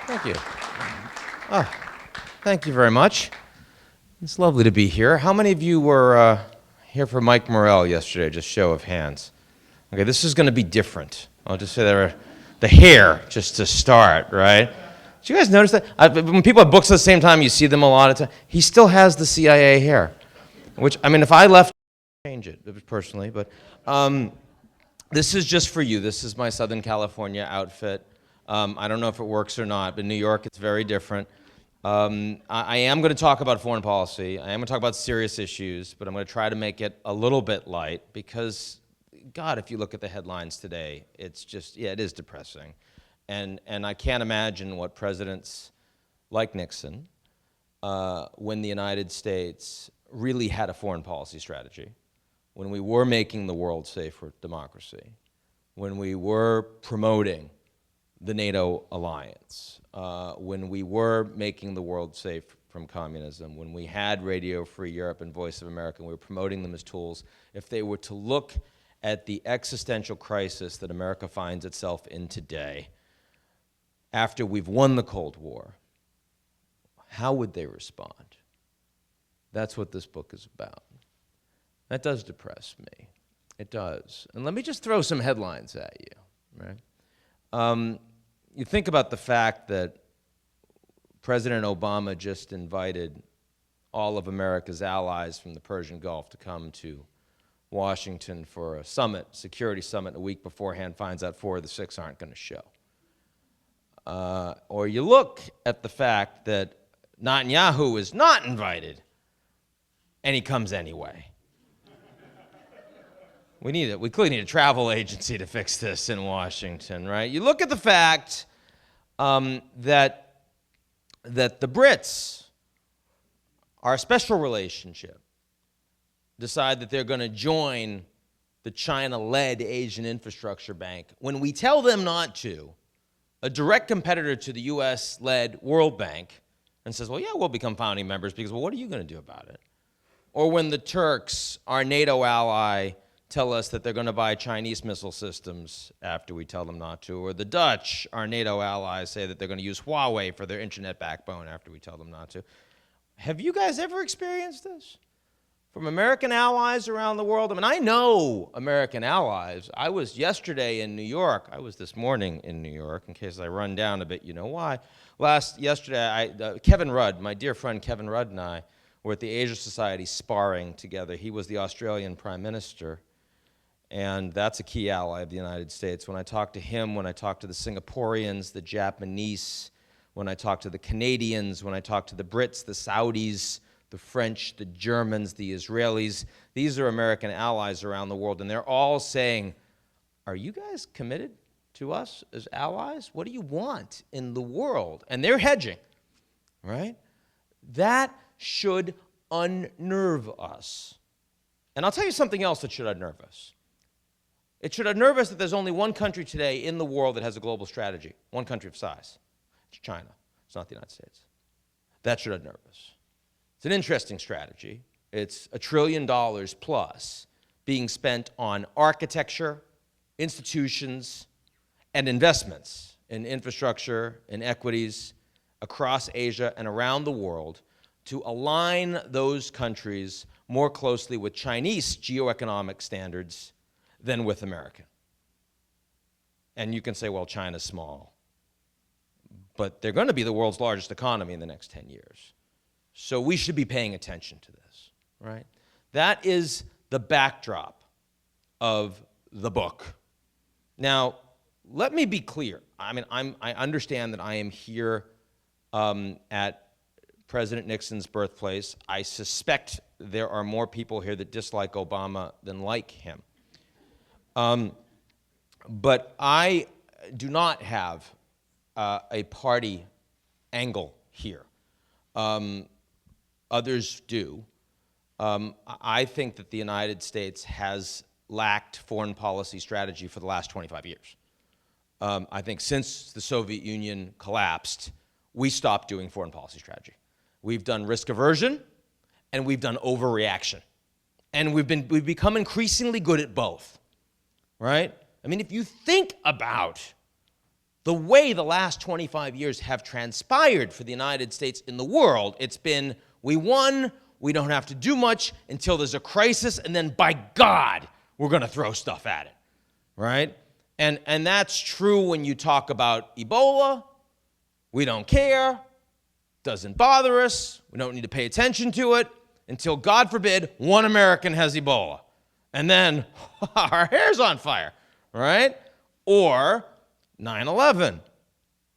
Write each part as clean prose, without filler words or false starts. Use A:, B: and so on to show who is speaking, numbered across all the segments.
A: Thank you. Oh, thank you very much. It's lovely to be here. How many of you were here for Mike Morrell yesterday? Just show of hands. Okay, this is going to be different. I'll just say the hair, just to start, right? Did you guys notice that? When people have books at the same time, you see them a lot of times. He still has the CIA hair, which, I mean, if I left, I'd change it personally, but this is just for you. This is my Southern California outfit. I don't know if it works or not, but in New York, it's very different. I am going to talk about foreign policy. I am going to talk about serious issues, but I'm going to try to make it a little bit light because, God, if you look at the headlines today, it's just, yeah, it is depressing. And I can't imagine what presidents like Nixon, when the United States really had a foreign policy strategy, when we were making the world safe for democracy, when we were promoting the NATO alliance, when we were making the world safe from communism, when we had Radio Free Europe and Voice of America, and we were promoting them as tools, if they were to look at the existential crisis that America finds itself in today, after we've won the Cold War, how would they respond? That's what this book is about. That does depress me. It does. And let me just throw some headlines at you, right? You think about the fact that President Obama just invited all of America's allies from the Persian Gulf to come to Washington for a summit, security summit, a week beforehand, finds out 4 of the 6 aren't going to show. Or you look at the fact that Netanyahu is not invited, and he comes anyway. We clearly need a travel agency to fix this in Washington, right? You look at the fact that the Brits, our special relationship, decide that they're going to join the China-led Asian Infrastructure Bank. When we tell them not to, a direct competitor to the US-led World Bank, and says, well, yeah, we'll become founding members because, well, what are you going to do about it? Or when the Turks, our NATO ally, tell us that they're going to buy Chinese missile systems after we tell them not to, or the Dutch, our NATO allies, say that they're going to use Huawei for their internet backbone after we tell them not to. Have you guys ever experienced this? From American allies around the world? I mean, I know American allies. I was yesterday in New York. I was this morning in New York. In case I run down a bit, you know why. Yesterday, Kevin Rudd, my dear friend Kevin Rudd and I, were at the Asia Society sparring together. He was the Australian Prime Minister, and that's a key ally of the United States. When I talk to him, when I talk to the Singaporeans, the Japanese, when I talk to the Canadians, when I talk to the Brits, the Saudis, the French, the Germans, the Israelis, these are American allies around the world, and they're all saying, are you guys committed to us as allies? What do you want in the world? And they're hedging, right? That should unnerve us. And I'll tell you something else that should unnerve us. It should unnerve us that there's only one country today in the world that has a global strategy, one country of size. It's China. It's not the United States. That should unnerve us. It's an interesting strategy. It's $1 trillion plus being spent on architecture, institutions, and investments in infrastructure, in equities across Asia and around the world to align those countries more closely with Chinese geoeconomic standards than with American. And you can say, well, China's small. But they're going to be the world's largest economy in the next 10 years. So we should be paying attention to this, right? That is the backdrop of the book. Now, let me be clear. I mean, I understand that I am here at President Nixon's birthplace. I suspect there are more people here that dislike Obama than like him. But I do not have a party angle here. Others do. I think that the United States has lacked foreign policy strategy for the last 25 years. I think since the Soviet Union collapsed, we stopped doing foreign policy strategy. We've done risk aversion, and we've done overreaction. And we've become increasingly good at both, right? I mean, if you think about the way the last 25 years have transpired for the United States in the world, it's been, we won, we don't have to do much until there's a crisis, and then by God, we're going to throw stuff at it, right? And that's true when you talk about Ebola. We don't care, doesn't bother us, we don't need to pay attention to it until, God forbid, one American has Ebola. And then our hair's on fire, right? Or 9/11,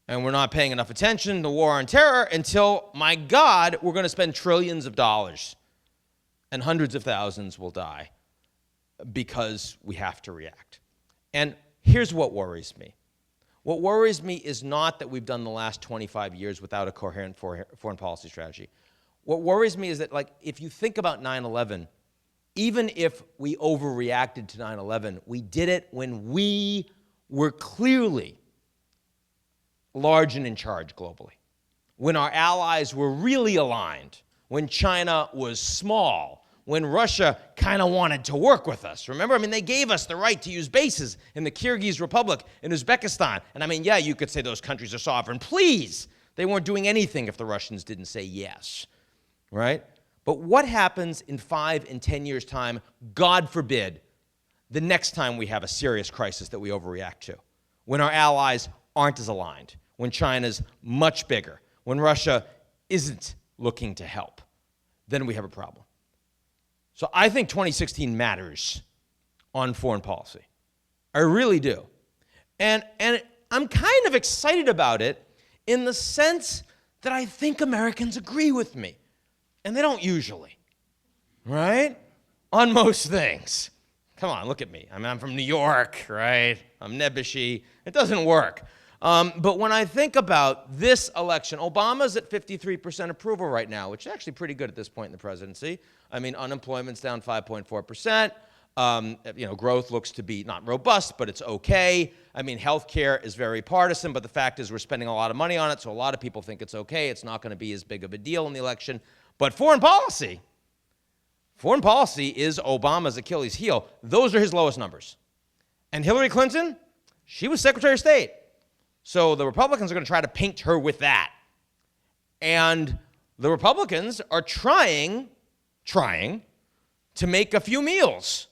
A: and we're not paying enough attention to war on terror until, my God, we're going to spend trillions of dollars and hundreds of thousands will die because we have to react. And here's what worries me. What worries me is not that we've done the last 25 years without a coherent foreign policy strategy. What worries me is that, like, if you think about 9/11, even if we overreacted to 9/11, we did it when we were clearly large and in charge globally, when our allies were really aligned, when China was small, when Russia kind of wanted to work with us. Remember, I mean, they gave us the right to use bases in the Kyrgyz Republic, in Uzbekistan. And I mean, yeah, you could say those countries are sovereign. Please, they weren't doing anything if the Russians didn't say yes, right? But what happens in 5 and 10 years' time, God forbid, the next time we have a serious crisis that we overreact to, when our allies aren't as aligned, when China's much bigger, when Russia isn't looking to help, then we have a problem. So I think 2016 matters on foreign policy. I really do. And I'm kind of excited about it in the sense that I think Americans agree with me. And they don't usually, right? On most things. Come on, look at me. I mean, I'm from New York, right? I'm nebbishy. It doesn't work. But when I think about this election, Obama's at 53% approval right now, which is actually pretty good at this point in the presidency. I mean, unemployment's down 5.4%. Growth looks to be not robust, but it's okay. I mean, healthcare is very partisan, but the fact is we're spending a lot of money on it, so a lot of people think it's okay. It's not going to be as big of a deal in the election. But foreign policy is Obama's Achilles heel. Those are his lowest numbers. And Hillary Clinton, she was Secretary of State. So the Republicans are going to try to paint her with that. And the Republicans are trying to make a few meals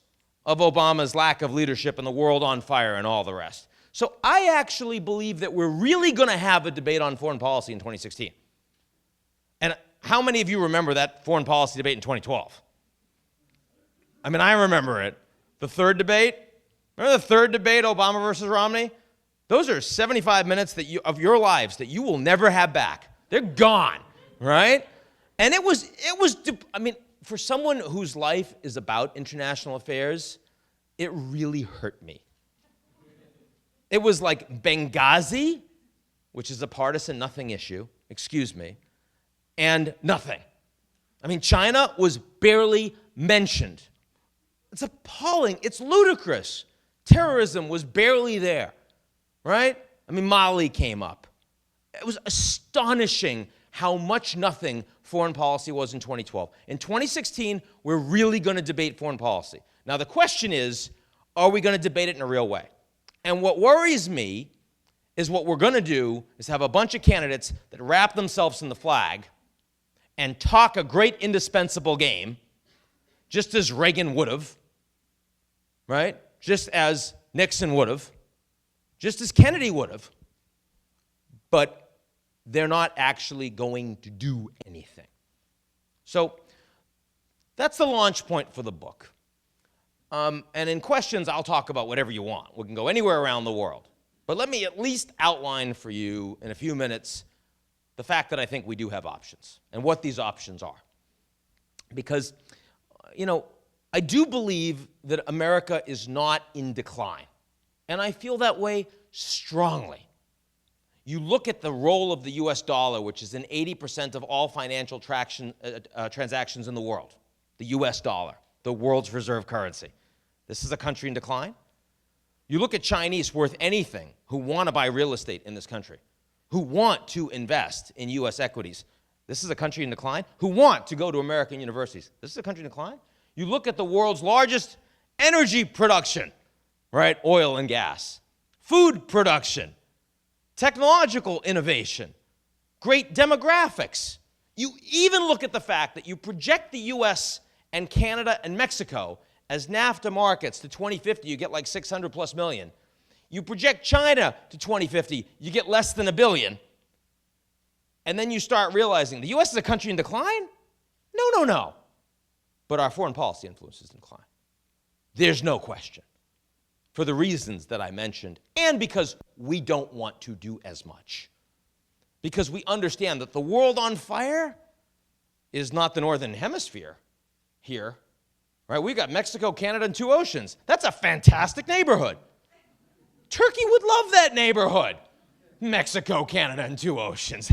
A: of Obama's lack of leadership and the world on fire and all the rest. So I actually believe that we're really going to have a debate on foreign policy in 2016. And how many of you remember that foreign policy debate in 2012? I mean, I remember it. The third debate, remember the third debate, Obama versus Romney? Those are 75 minutes of your lives that you will never have back. They're gone, right? And it was, I mean, for someone whose life is about international affairs, it really hurt me. It was like Benghazi, which is a partisan nothing issue, excuse me, and nothing. I mean, China was barely mentioned. It's appalling. It's ludicrous. Terrorism was barely there, right? I mean, Mali came up. It was astonishing how much nothing foreign policy was in 2012. In 2016, we're really going to debate foreign policy. Now, the question is, are we going to debate it in a real way? And what worries me is what we're going to do is have a bunch of candidates that wrap themselves in the flag and talk a great indispensable game, just as Reagan would have, right? Just as Nixon would have, just as Kennedy would have, but they're not actually going to do anything. So that's the launch point for the book. And in questions, I'll talk about whatever you want. We can go anywhere around the world. But let me at least outline for you in a few minutes the fact that I think we do have options and what these options are. Because, I do believe that America is not in decline. And I feel that way strongly. You look at the role of the US dollar, which is in 80% of all financial transactions in the world. The US dollar, the world's reserve currency. This is a country in decline. You look at Chinese worth anything who want to buy real estate in this country, who want to invest in US equities. This is a country in decline. Who want to go to American universities. This is a country in decline. You look at the world's largest energy production, right? Oil and gas. Food production. technological innovation, great demographics. You even look at the fact that you project the US and Canada and Mexico as NAFTA markets to 2050, you get like 600 plus million. You project China to 2050, you get less than 1 billion. And then you start realizing the US is a country in decline? No. But our foreign policy influence is in decline. There's no question. For the reasons that I mentioned, and because we don't want to do as much. Because we understand that the world on fire is not the Northern Hemisphere here, right? We've got Mexico, Canada, and 2 oceans. That's a fantastic neighborhood. Turkey would love that neighborhood. Mexico, Canada, and 2 oceans.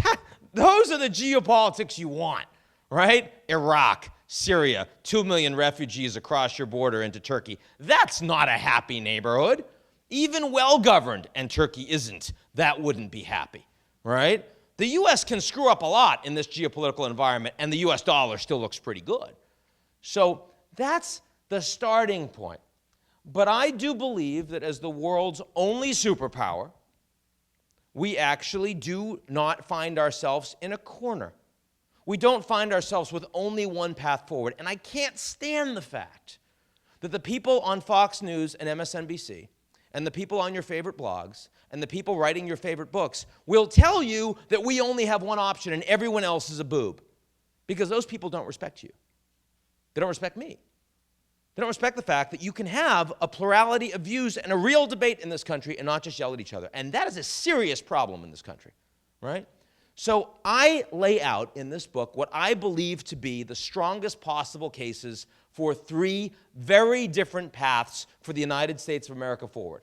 A: Those are the geopolitics you want, right? Iraq, Syria, 2 million refugees across your border into Turkey. That's not a happy neighborhood. Even well-governed, and Turkey isn't, that wouldn't be happy, right? The U.S. can screw up a lot in this geopolitical environment, and the U.S. dollar still looks pretty good. So that's the starting point. But I do believe that as the world's only superpower, we actually do not find ourselves in a corner. We don't find ourselves with only one path forward. And I can't stand the fact that the people on Fox News and MSNBC and the people on your favorite blogs and the people writing your favorite books will tell you that we only have one option and everyone else is a boob. Because those people don't respect you. They don't respect me. They don't respect the fact that you can have a plurality of views and a real debate in this country and not just yell at each other. And that is a serious problem in this country, right? So I lay out in this book what I believe to be the strongest possible cases for 3 very different paths for the United States of America forward.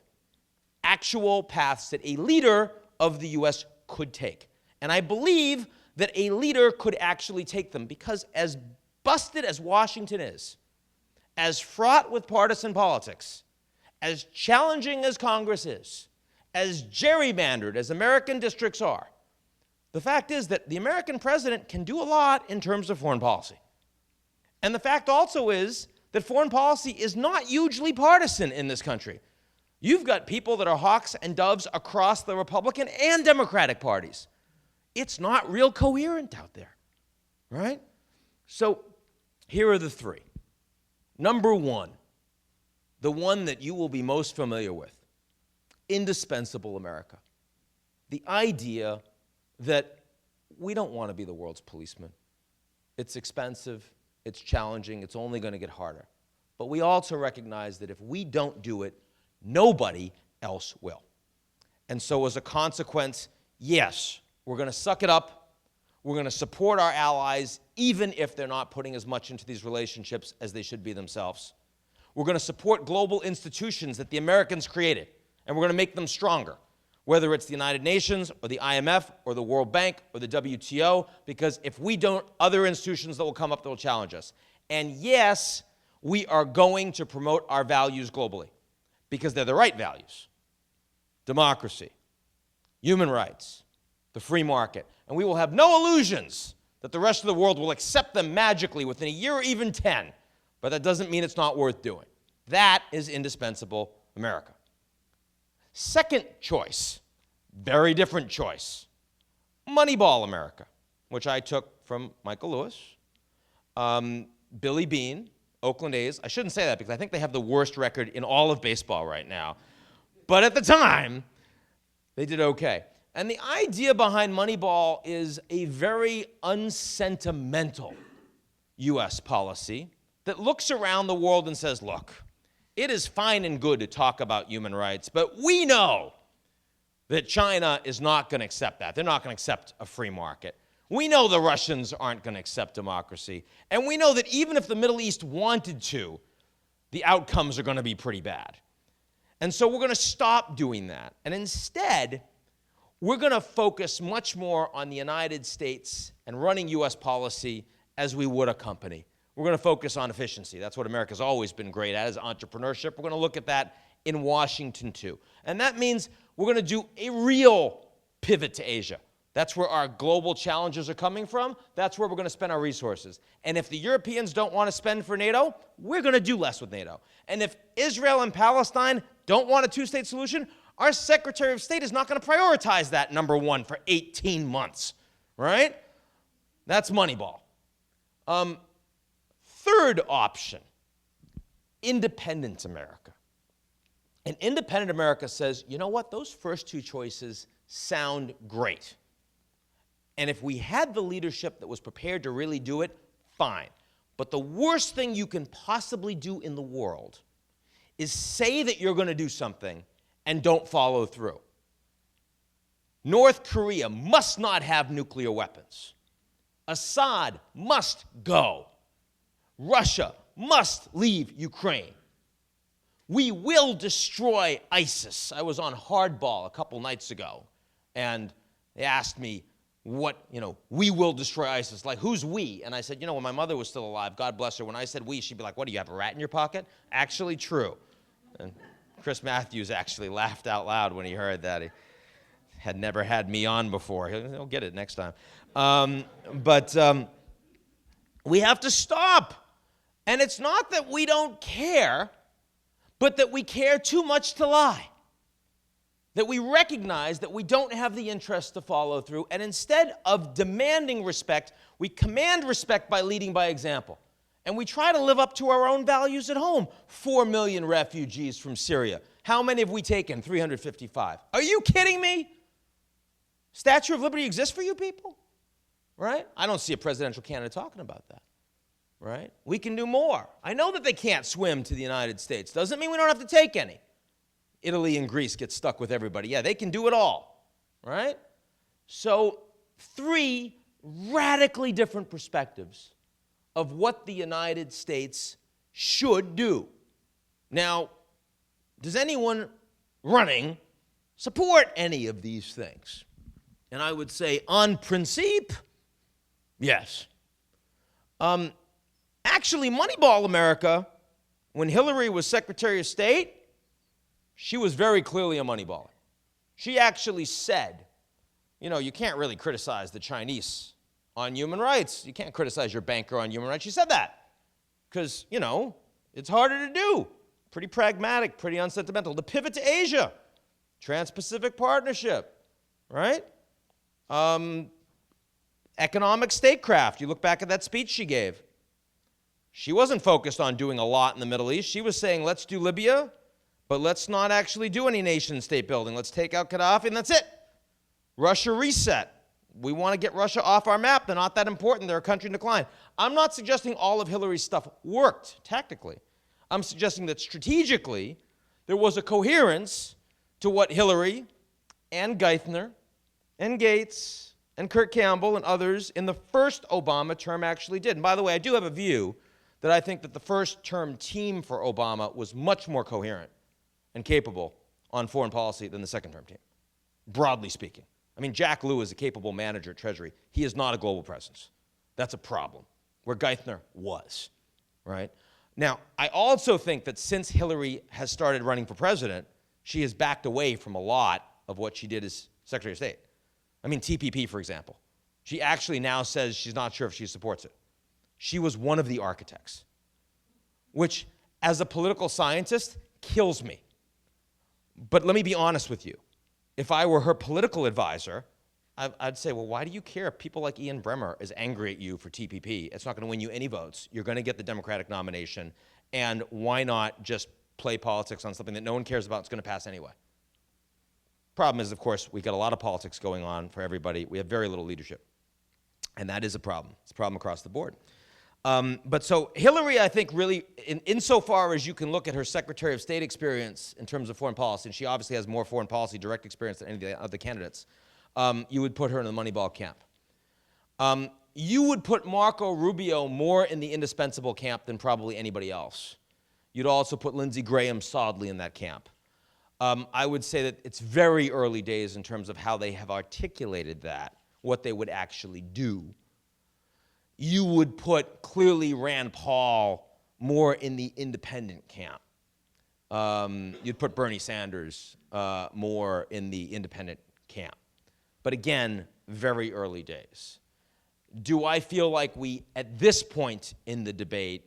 A: Actual paths that a leader of the U.S. could take. And I believe that a leader could actually take them because as busted as Washington is, as fraught with partisan politics, as challenging as Congress is, as gerrymandered as American districts are, the fact is that the American president can do a lot in terms of foreign policy. And the fact also is that foreign policy is not hugely partisan in this country. You've got people that are hawks and doves across the Republican and Democratic parties. It's not real coherent out there, right? So here are the 3. Number 1, the one that you will be most familiar with, Indispensable America. The idea that we don't want to be the world's policeman. It's expensive, it's challenging, it's only going to get harder. But we also recognize that if we don't do it, nobody else will. And so as a consequence, yes, we're going to suck it up. We're going to support our allies, even if they're not putting as much into these relationships as they should be themselves. We're going to support global institutions that the Americans created, and we're going to make them stronger, whether it's the United Nations or the IMF or the World Bank or the WTO, because if we don't, other institutions that will come up that will challenge us. And yes, we are going to promote our values globally, because they're the right values. Democracy, human rights, the free market. And we will have no illusions that the rest of the world will accept them magically within a year or even 10. But that doesn't mean it's not worth doing. That is Indispensable America. Second choice, very different choice, Moneyball America, which I took from Michael Lewis, Billy Beane, Oakland A's. I shouldn't say that because I think they have the worst record in all of baseball right now. But at the time, they did okay. And the idea behind Moneyball is a very unsentimental U.S. policy that looks around the world and says, look, it is fine and good to talk about human rights, but we know that China is not going to accept that. They're not going to accept a free market. We know the Russians aren't going to accept democracy. And we know that even if the Middle East wanted to, the outcomes are going to be pretty bad. And so we're going to stop doing that. And instead, we're going to focus much more on the United States and running U.S. policy as we would a company. We're going to focus on efficiency. That's what America's always been great at, is entrepreneurship. We're going to look at that in Washington, too. And that means we're going to do a real pivot to Asia. That's where our global challenges are coming from. That's where we're going to spend our resources. And if the Europeans don't want to spend for NATO, we're going to do less with NATO. And if Israel and Palestine don't want a two-state solution, Our Secretary of State is not going to prioritize that number one for 18 months, right? That's Moneyball. Third option, Independent America. And Independent America says, you know what, those first two choices sound great. And if we had the leadership that was prepared to really do it, fine. But the worst thing you can possibly do in the world is say that you're going to do something and don't follow through. North Korea must not have nuclear weapons. Assad must go. Russia must leave Ukraine. We will destroy ISIS. I was on Hardball a couple nights ago, and they asked me, we will destroy ISIS. Like, who's we? And I said, when my mother was still alive, God bless her, when I said we, she'd be like, what, do you have a rat in your pocket? Actually true. And Chris Matthews actually laughed out loud when he heard that. He had never had me on before. He'll get it next time. But we have to stop. And it's not that we don't care, but that we care too much to lie. That we recognize that we don't have the interest to follow through, and instead of demanding respect, we command respect by leading by example. And we try to live up to our own values at home. 4 million refugees from Syria. How many have we taken? 355. Are you kidding me? Statue of Liberty exists for you people? Right? I don't see a presidential candidate talking about that. Right? We can do more. I know that they can't swim to the United States. Doesn't mean we don't have to take any. Italy and Greece get stuck with everybody. Yeah, they can do it all. Right? So 3 radically different perspectives of what the United States should do. Now, does anyone running support any of these things? And I would say, on principle, yes. Actually, Moneyball America, when Hillary was Secretary of State, she was very clearly a moneyballer. She actually said, you can't really criticize the Chinese on human rights. You can't criticize your banker on human rights. She said that because, it's harder to do. Pretty pragmatic, pretty unsentimental. The pivot to Asia, Trans-Pacific Partnership, right? Economic statecraft. You look back at that speech she gave. She wasn't focused on doing a lot in the Middle East. She was saying, let's do Libya, but let's not actually do any nation-state building. Let's take out Gaddafi, and that's it. Russia reset. We want to get Russia off our map. They're not that important. They're a country in decline. I'm not suggesting all of Hillary's stuff worked tactically. I'm suggesting that strategically, there was a coherence to what Hillary and Geithner and Gates and Kurt Campbell and others in the first Obama term actually did. And by the way, I do have a view that I think that the first term team for Obama was much more coherent and capable on foreign policy than the second term team, broadly speaking. I mean, Jack Lew is a capable manager at Treasury. He is not a global presence. That's a problem, where Geithner was, right? Now, I also think that since Hillary has started running for president, she has backed away from a lot of what she did as Secretary of State. I mean, TPP, for example. She actually now says she's not sure if she supports it. She was one of the architects, which, as a political scientist, kills me. But let me be honest with you. If I were her political advisor, I'd say, well, why do you care if people like Ian Bremmer is angry at you for TPP? It's not going to win you any votes. You're going to get the Democratic nomination. And why not just play politics on something that no one cares about? It's going to pass anyway. Problem is, of course, we've got a lot of politics going on for everybody. We have very little leadership. And that is a problem. It's a problem across the board. But so Hillary, I think, really, insofar as you can look at her Secretary of State experience in terms of foreign policy, and she obviously has more foreign policy direct experience than any of the other candidates, you would put her in the Moneyball camp. You would put Marco Rubio more in the indispensable camp than probably anybody else. You'd also put Lindsey Graham solidly in that camp. I would say that it's very early days in terms of how they have articulated that, what they would actually do. You would put clearly Rand Paul more in the independent camp. You'd put Bernie Sanders more in the independent camp. But again, very early days. Do I feel like we, at this point in the debate,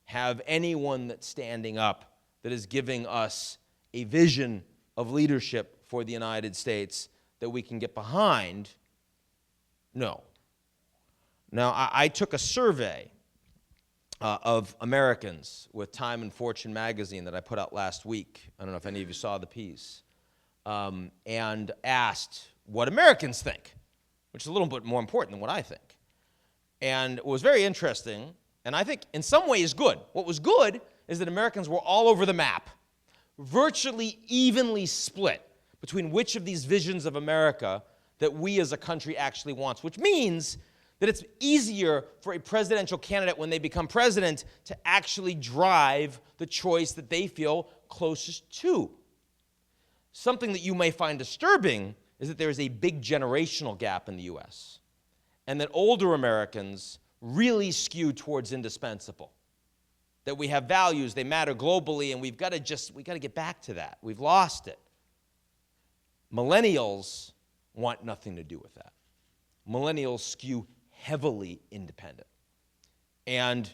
A: have anyone that's standing up that is giving us a vision of leadership for the United States that we can get behind? No. Now, I took a survey of Americans with Time and Fortune magazine that I put out last week. I don't know if any of you saw the piece. And asked what Americans think, which is a little bit more important than what I think. And it was very interesting, and I think in some ways good. What was good is that Americans were all over the map, virtually evenly split between which of these visions of America that we as a country actually wants, which means that it's easier for a presidential candidate when they become president to actually drive the choice that they feel closest to. Something that you may find disturbing is that there is a big generational gap in the U.S., and that older Americans really skew towards indispensable. That we have values, they matter globally, and we've got to get back to that. We've lost it. Millennials want nothing to do with that. Millennials skew heavily independent. And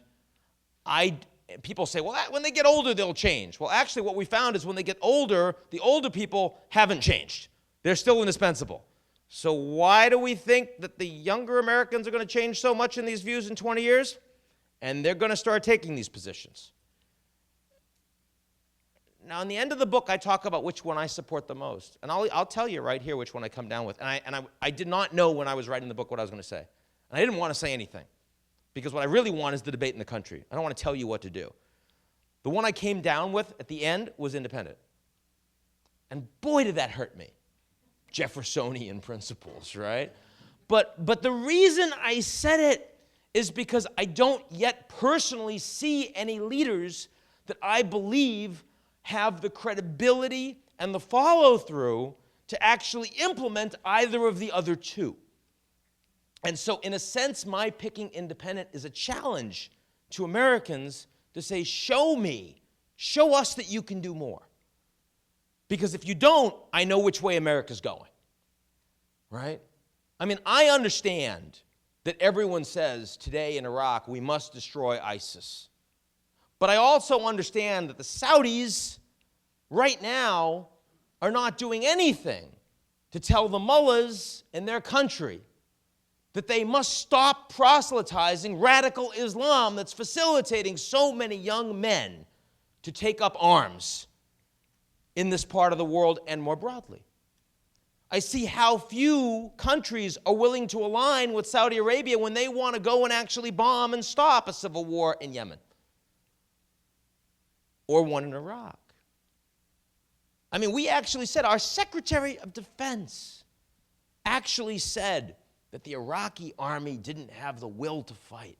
A: people say, well, when they get older, they'll change. Well, actually, what we found is when they get older, the older people haven't changed. They're still indispensable. So why do we think that the younger Americans are going to change so much in these views in 20 years? And they're going to start taking these positions. Now, in the end of the book, I talk about which one I support the most. And I'll tell you right here which one I come down with. And I did not know when I was writing the book what I was going to say. And I didn't want to say anything. Because what I really want is the debate in the country. I don't want to tell you what to do. The one I came down with at the end was independent. And boy, did that hurt me. Jeffersonian principles, right? But the reason I said it is because I don't yet personally see any leaders that I believe have the credibility and the follow-through to actually implement either of the other two. And so, in a sense, my picking independent is a challenge to Americans to say, show us that you can do more. Because if you don't, I know which way America's going, right? I mean, I understand that everyone says today in Iraq, we must destroy ISIS. But I also understand that the Saudis right now are not doing anything to tell the mullahs in their country that they must stop proselytizing radical Islam that's facilitating so many young men to take up arms in this part of the world and more broadly. I see how few countries are willing to align with Saudi Arabia when they want to go and actually bomb and stop a civil war in Yemen or one in Iraq. I mean, we actually said, our Secretary of Defense actually said that the Iraqi army didn't have the will to fight.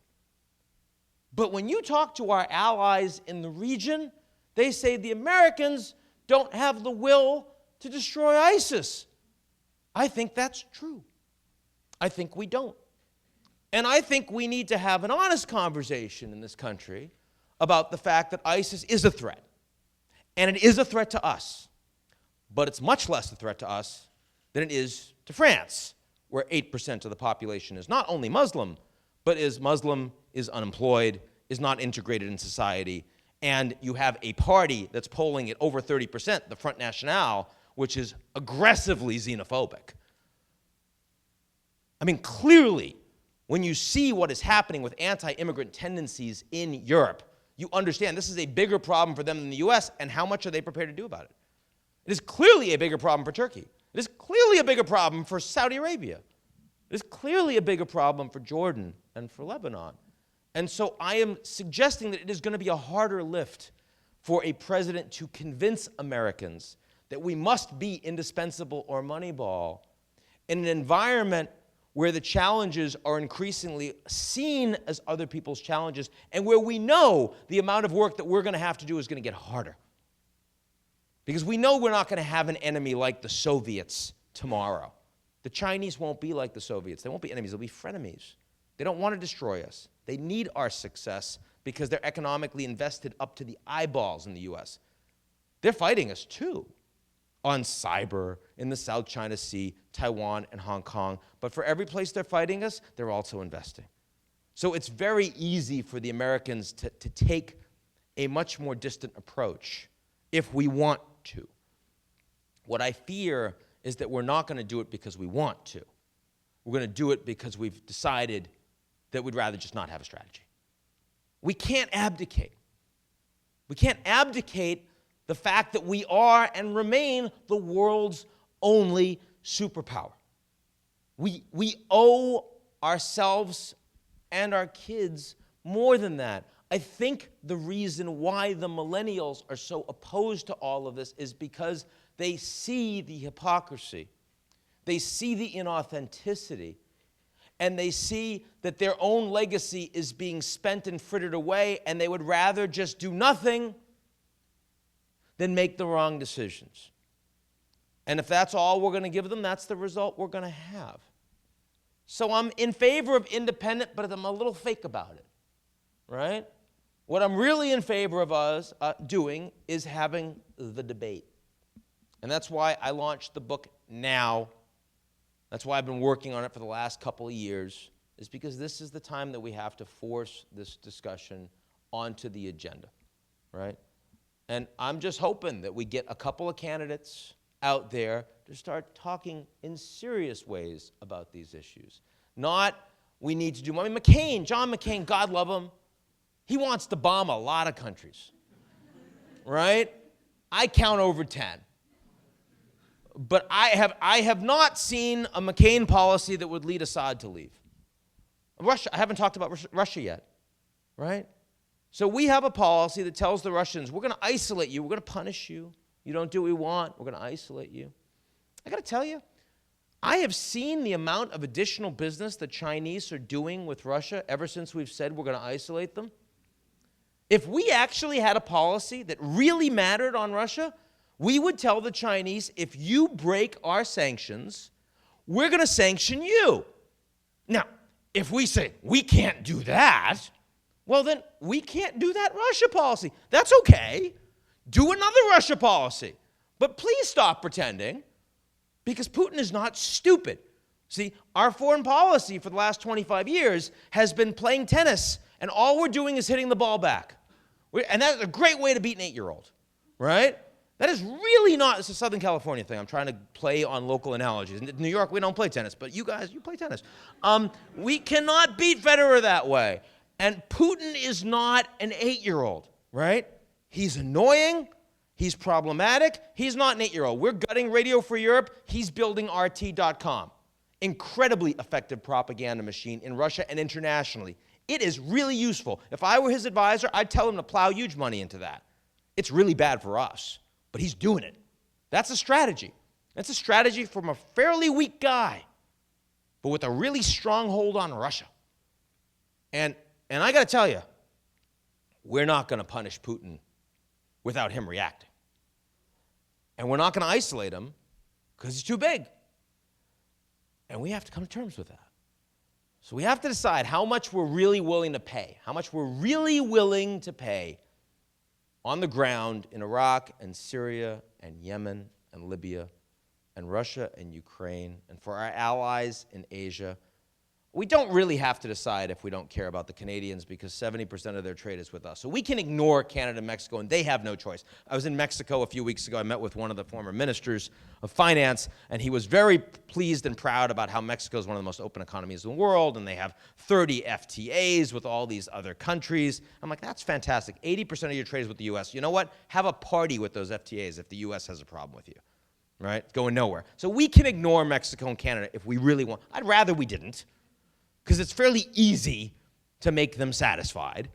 A: But when you talk to our allies in the region, they say the Americans don't have the will to destroy ISIS. I think that's true. I think we don't. And I think we need to have an honest conversation in this country about the fact that ISIS is a threat. And it is a threat to us. But it's much less a threat to us than it is to France, where 8% of the population is not only Muslim, but is Muslim, is unemployed, is not integrated in society, and you have a party that's polling at over 30%, the Front National, which is aggressively xenophobic. I mean, clearly, when you see what is happening with anti-immigrant tendencies in Europe, you understand this is a bigger problem for them than the US, and how much are they prepared to do about it? It is clearly a bigger problem for Turkey. It is clearly a bigger problem for Saudi Arabia. It is clearly a bigger problem for Jordan and for Lebanon. And so I am suggesting that it is going to be a harder lift for a president to convince Americans that we must be indispensable or Moneyball in an environment where the challenges are increasingly seen as other people's challenges and where we know the amount of work that we're going to have to do is going to get harder. Because we know we're not going to have an enemy like the Soviets tomorrow. The Chinese won't be like the Soviets. They won't be enemies. They'll be frenemies. They don't want to destroy us. They need our success because they're economically invested up to the eyeballs in the U.S. They're fighting us, too, on cyber, in the South China Sea, Taiwan, and Hong Kong. But for every place they're fighting us, they're also investing. So it's very easy for the Americans to take a much more distant approach if we want to. What I fear is that we're not going to do it because we want to. We're going to do it because we've decided that we'd rather just not have a strategy. We can't abdicate. We can't abdicate the fact that we are and remain the world's only superpower. We owe ourselves and our kids more than that. I think the reason why the millennials are so opposed to all of this is because they see the hypocrisy. They see the inauthenticity. And they see that their own legacy is being spent and frittered away, and they would rather just do nothing than make the wrong decisions. And if that's all we're going to give them, that's the result we're going to have. So I'm in favor of independent, but I'm a little fake about it, right? What I'm really in favor of us doing is having the debate. And that's why I launched the book now. That's why I've been working on it for the last couple of years, is because this is the time that we have to force this discussion onto the agenda, right? And I'm just hoping that we get a couple of candidates out there to start talking in serious ways about these issues. Not, we need to do more. I mean, McCain, John McCain, God love him, he wants to bomb a lot of countries, right? I count over 10. But I have not seen a McCain policy that would lead Assad to leave. Russia, I haven't talked about Russia yet, right? So we have a policy that tells the Russians, we're going to isolate you, we're going to punish you, you don't do what we want, we're going to isolate you. I got to tell you, I have seen the amount of additional business the Chinese are doing with Russia ever since we've said we're going to isolate them. If we actually had a policy that really mattered on Russia, we would tell the Chinese, if you break our sanctions, we're going to sanction you. Now, if we say, we can't do that, well, then we can't do that Russia policy. That's okay. Do another Russia policy. But please stop pretending, because Putin is not stupid. See, our foreign policy for the last 25 years has been playing tennis, and all we're doing is hitting the ball back. And that's a great way to beat an 8-year-old, right? That is really not, it's a Southern California thing. I'm trying to play on local analogies. In New York, we don't play tennis, but you guys, you play tennis. We cannot beat Federer that way. And Putin is not an 8-year-old, right? He's annoying. He's problematic. He's not an 8-year-old. We're gutting Radio Free Europe. He's building RT.com. Incredibly effective propaganda machine in Russia and internationally. It is really useful. If I were his advisor, I'd tell him to plow huge money into that. It's really bad for us, but he's doing it. That's a strategy. That's a strategy from a fairly weak guy, but with a really strong hold on Russia. And I got to tell you, we're not going to punish Putin without him reacting. And we're not going to isolate him because he's too big. And we have to come to terms with that. So we have to decide how much we're really willing to pay, how much we're really willing to pay on the ground in Iraq and Syria and Yemen and Libya and Russia and Ukraine, and for our allies in Asia. We don't really have to decide if we don't care about the Canadians, because 70% of their trade is with us. So we can ignore Canada and Mexico, and they have no choice. I was in Mexico a few weeks ago. I met with one of the former ministers of finance, and he was very pleased and proud about how Mexico is one of the most open economies in the world, and they have 30 FTAs with all these other countries. I'm like, that's fantastic. 80% of your trade is with the U.S. You know what? Have a party with those FTAs if the U.S. has a problem with you, right? It's going nowhere. So we can ignore Mexico and Canada if we really want. I'd rather we didn't, because it's fairly easy to make them satisfied.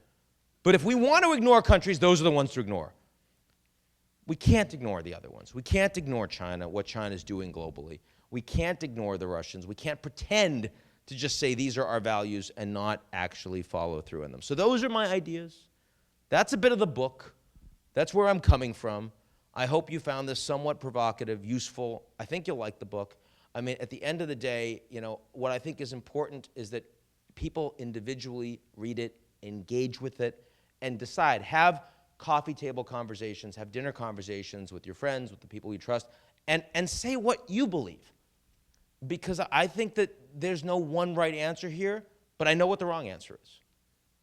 A: But if we want to ignore countries, those are the ones to ignore. We can't ignore the other ones. We can't ignore China, what China's doing globally. We can't ignore the Russians. We can't pretend to just say these are our values and not actually follow through on them. So those are my ideas. That's a bit of the book. That's where I'm coming from. I hope you found this somewhat provocative, useful. I think you'll like the book. I mean, at the end of the day, you know, what I think is important is that people individually read it, engage with it, and decide. Have coffee table conversations, have dinner conversations with your friends, with the people you trust, and say what you believe. Because I think that there's no one right answer here, but I know what the wrong answer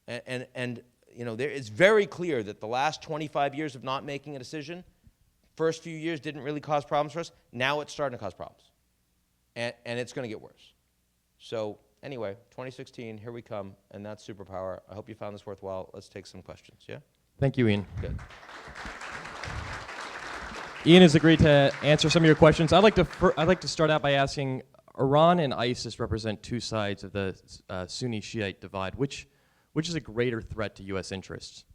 A: is. And you know, it's very clear that the last 25 years of not making a decision, first few years didn't really cause problems for us. Now it's starting to cause problems. And it's going to get worse. So anyway, 2016, here we come, and that's superpower. I hope you found this worthwhile. Let's take some questions, yeah?
B: Thank you, Ian.
A: Good.
B: Ian has agreed to answer some of your questions. I'd like to start out by asking, Iran and ISIS represent two sides of the Sunni-Shiite divide. Which is a greater threat to U.S. interests?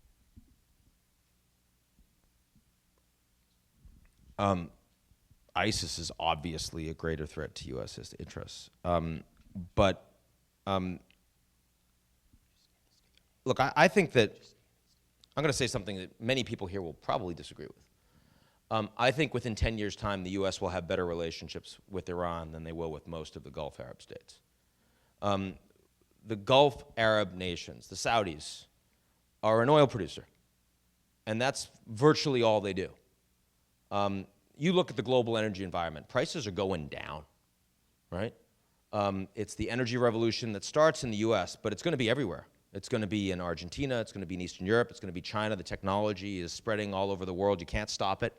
A: ISIS is obviously a greater threat to U.S. interests. Look, I think that I'm going to say something that many people here will probably disagree with. I think within 10 years' time, the U.S. will have better relationships with Iran than they will with most of the Gulf Arab states. The Gulf Arab nations, the Saudis, are an oil producer, and that's virtually all they do. You look at the global energy environment, prices are going down, right? It's the energy revolution that starts in the US, but it's going to be everywhere. It's going to be in Argentina, it's going to be in Eastern Europe, it's going to be China. The technology is spreading all over the world. You can't stop it.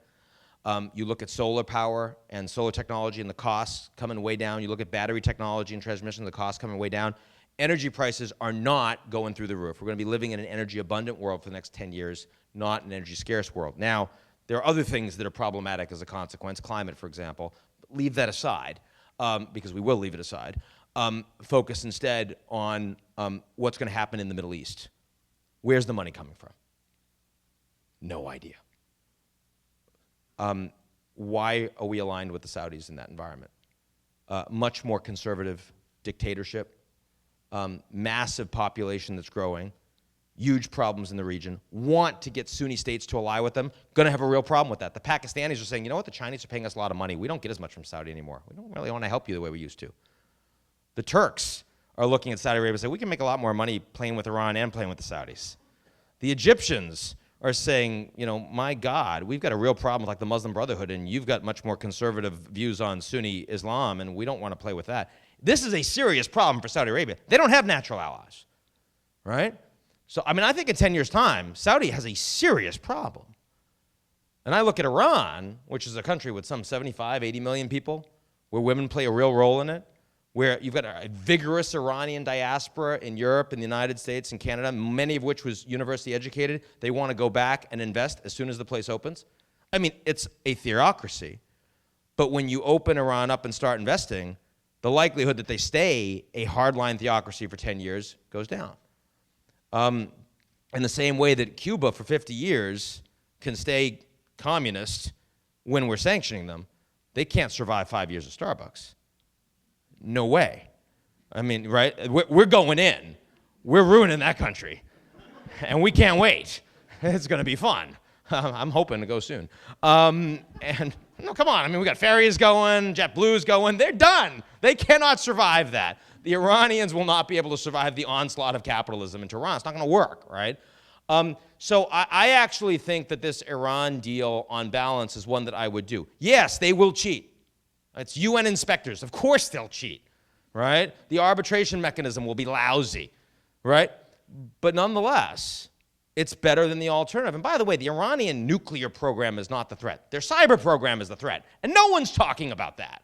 A: You look at solar power and solar technology and the costs coming way down. You look at battery technology and transmission, the costs coming way down. Energy prices are not going through the roof. We're going to be living in an energy abundant world for the next 10 years, not an energy scarce world. Now, there are other things that are problematic as a consequence, climate, for example. Leave that aside, because we will leave it aside. Focus instead on what's going to happen in the Middle East. Where's the money coming from? No idea. Why are we aligned with the Saudis in that environment? Much more conservative dictatorship, massive population that's growing, huge problems in the region, want to get Sunni states to ally with them, going to have a real problem with that. The Pakistanis are saying, you know what, the Chinese are paying us a lot of money. We don't get as much from Saudi anymore. We don't really want to help you the way we used to. The Turks are looking at Saudi Arabia and say, we can make a lot more money playing with Iran and playing with the Saudis. The Egyptians are saying, you know, my God, we've got a real problem with like the Muslim Brotherhood, and you've got much more conservative views on Sunni Islam, and we don't want to play with that. This is a serious problem for Saudi Arabia. They don't have natural allies, right? So, I mean, I think in 10 years' time, Saudi has a serious problem. And I look at Iran, which is a country with some 75, 80 million people, where women play a real role in it, where you've got a vigorous Iranian diaspora in Europe and the United States and Canada, many of which was university educated. They want to go back and invest as soon as the place opens. I mean, it's a theocracy. But when you open Iran up and start investing, the likelihood that they stay a hardline theocracy for 10 years goes down. In the same way that Cuba for 50 years can stay communist when we're sanctioning them, they can't survive 5 years of Starbucks. No way. I mean, right? We're going in. We're ruining that country. And we can't wait. It's going to be fun. I'm hoping to go soon. And no, come on. I mean, we got ferries going, JetBlue's going. They're done. They cannot survive that. The Iranians will not be able to survive the onslaught of capitalism into Iran. It's not going to work, right? So I actually think that this Iran deal, on balance, is one that I would do. Yes, they will cheat. It's UN inspectors. Of course they'll cheat, right? The arbitration mechanism will be lousy, right? But nonetheless, it's better than the alternative. And by the way, the Iranian nuclear program is not the threat. Their cyber program is the threat. And no one's talking about that.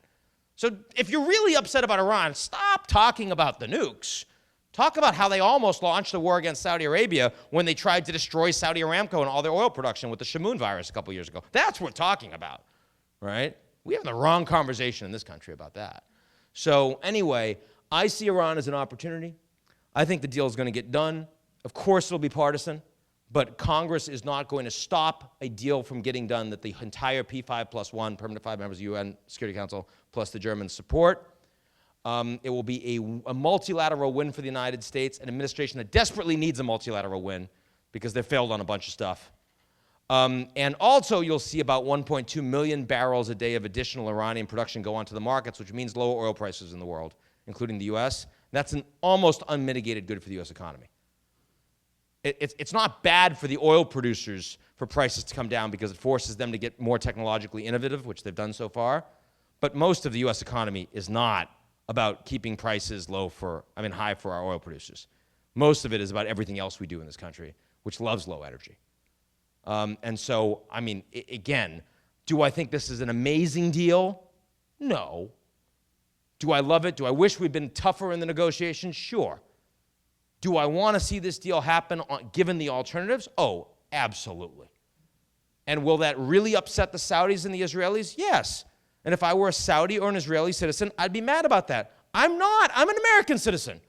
A: So if you're really upset about Iran, stop talking about the nukes. Talk about how they almost launched a war against Saudi Arabia when they tried to destroy Saudi Aramco and all their oil production with the Shamoon virus a couple years ago. That's what we're talking about, right? We have the wrong conversation in this country about that. So anyway, I see Iran as an opportunity. I think the deal is going to get done. Of course, it'll be partisan, but Congress is not going to stop a deal from getting done that the entire P5+1, permanent 5 members of the UN Security Council, plus the Germans support. It will be a multilateral win for the United States, an administration that desperately needs a multilateral win because they've failed on a bunch of stuff. And also, you'll see about 1.2 million barrels a day of additional Iranian production go onto the markets, which means lower oil prices in the world, including the U.S. That's an almost unmitigated good for the U.S. economy. It's not bad for the oil producers for prices to come down because it forces them to get more technologically innovative, which they've done so far. But most of the U.S. economy is not about keeping prices high for our oil producers. Most of it is about everything else we do in this country, which loves low energy. And so, I mean, again, Do I think this is an amazing deal? No. Do I love it? Do I wish we'd been tougher in the negotiations? Sure. Do I want to see this deal happen given the alternatives? Oh, absolutely. And will that really upset the Saudis and the Israelis? Yes. And if I were a Saudi or an Israeli citizen, I'd be mad about that. I'm not. I'm an American citizen.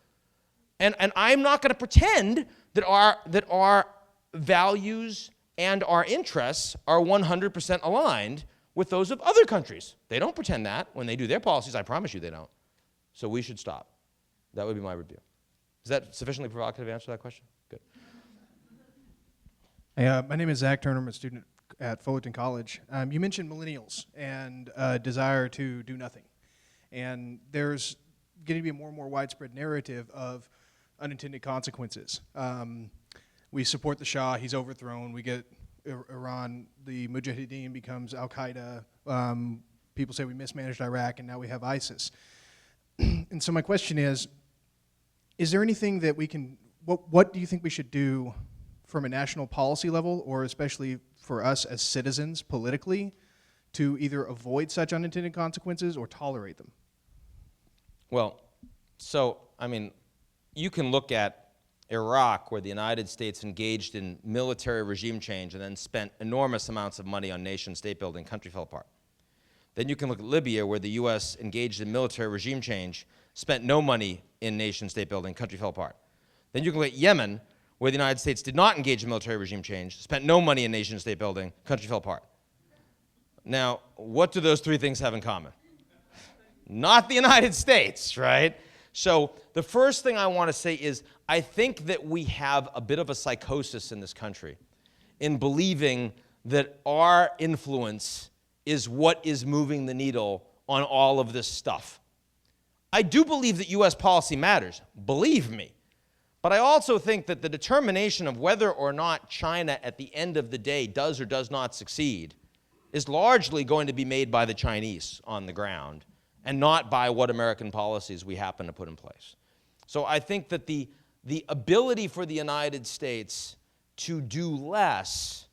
A: And I'm not going to pretend that our values and our interests are 100% aligned with those of other countries. They don't pretend that when they do their policies. I promise you they don't. So we should stop. That would be my review. Is that sufficiently provocative answer to that question? Good.
C: Hey, my name is Zach Turner. I'm a student at Fullerton College. You mentioned millennials and desire to do nothing. And there's getting to be a more and more widespread narrative of unintended consequences. We support the Shah. He's overthrown. We get Iran. The Mujahideen becomes Al-Qaeda. People say we mismanaged Iraq, and now we have ISIS. And so my question is there anything that we can, what do you think we should do from a national policy level, or especially for us as citizens politically, to either avoid such unintended consequences or tolerate them?
A: Well, so, I mean, you can look at Iraq, where the United States engaged in military regime change and then spent enormous amounts of money on nation-state building. Country fell apart. Then you can look at Libya, where the U.S. engaged in military regime change, spent no money in nation-state building. Country fell apart. Then you can look at Yemen, where the United States did not engage in military regime change, spent no money in nation-state building. Country fell apart. Now, what do those three things have in common? Not the United States, right? So the first thing I want to say is I think that we have a bit of a psychosis in this country in believing that our influence is what is moving the needle on all of this stuff. I do believe that U.S. policy matters, believe me. But I also think that the determination of whether or not China at the end of the day does or does not succeed is largely going to be made by the Chinese on the ground, and not by what American policies we happen to put in place. So I think that the ability for the United States to do less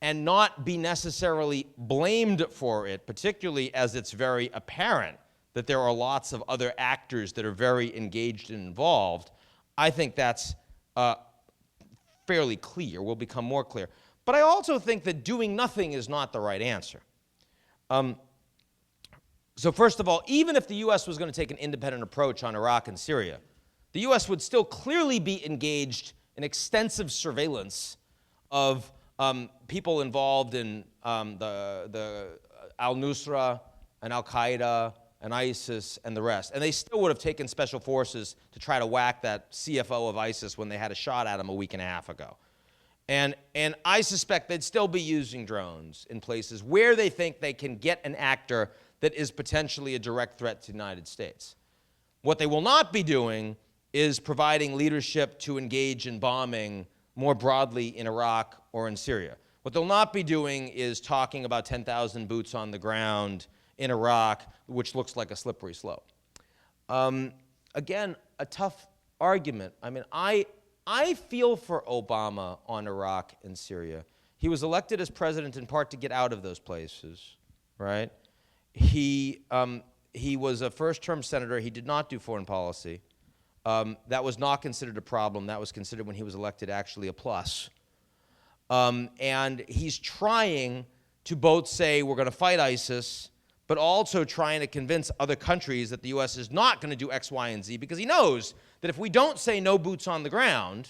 A: and not be necessarily blamed for it, particularly as it's very apparent that there are lots of other actors that are very engaged and involved, I think that's fairly clear, will become more clear. But I also think that doing nothing is not the right answer. So first of all, even if the U.S. was going to take an independent approach on Iraq and Syria, the U.S. would still clearly be engaged in extensive surveillance of people involved in the al-Nusra and Al-Qaeda and ISIS and the rest. And they still would have taken special forces to try to whack that CFO of ISIS when they had a shot at him a week and a half ago. And I suspect they'd still be using drones in places where they think they can get an actor that is potentially a direct threat to the United States. What they will not be doing is providing leadership to engage in bombing more broadly in Iraq or in Syria. What they'll not be doing is talking about 10,000 boots on the ground in Iraq, which looks like a slippery slope. Again, a tough argument. I mean, I feel for Obama on Iraq and Syria. He was elected as president in part to get out of those places, right? He was a first-term senator. He did not do foreign policy. That was not considered a problem. That was considered, when he was elected, actually a plus. And he's trying to both say we're going to fight ISIS, but also trying to convince other countries that the U.S. is not going to do X, Y, and Z, because he knows that if we don't say no boots on the ground,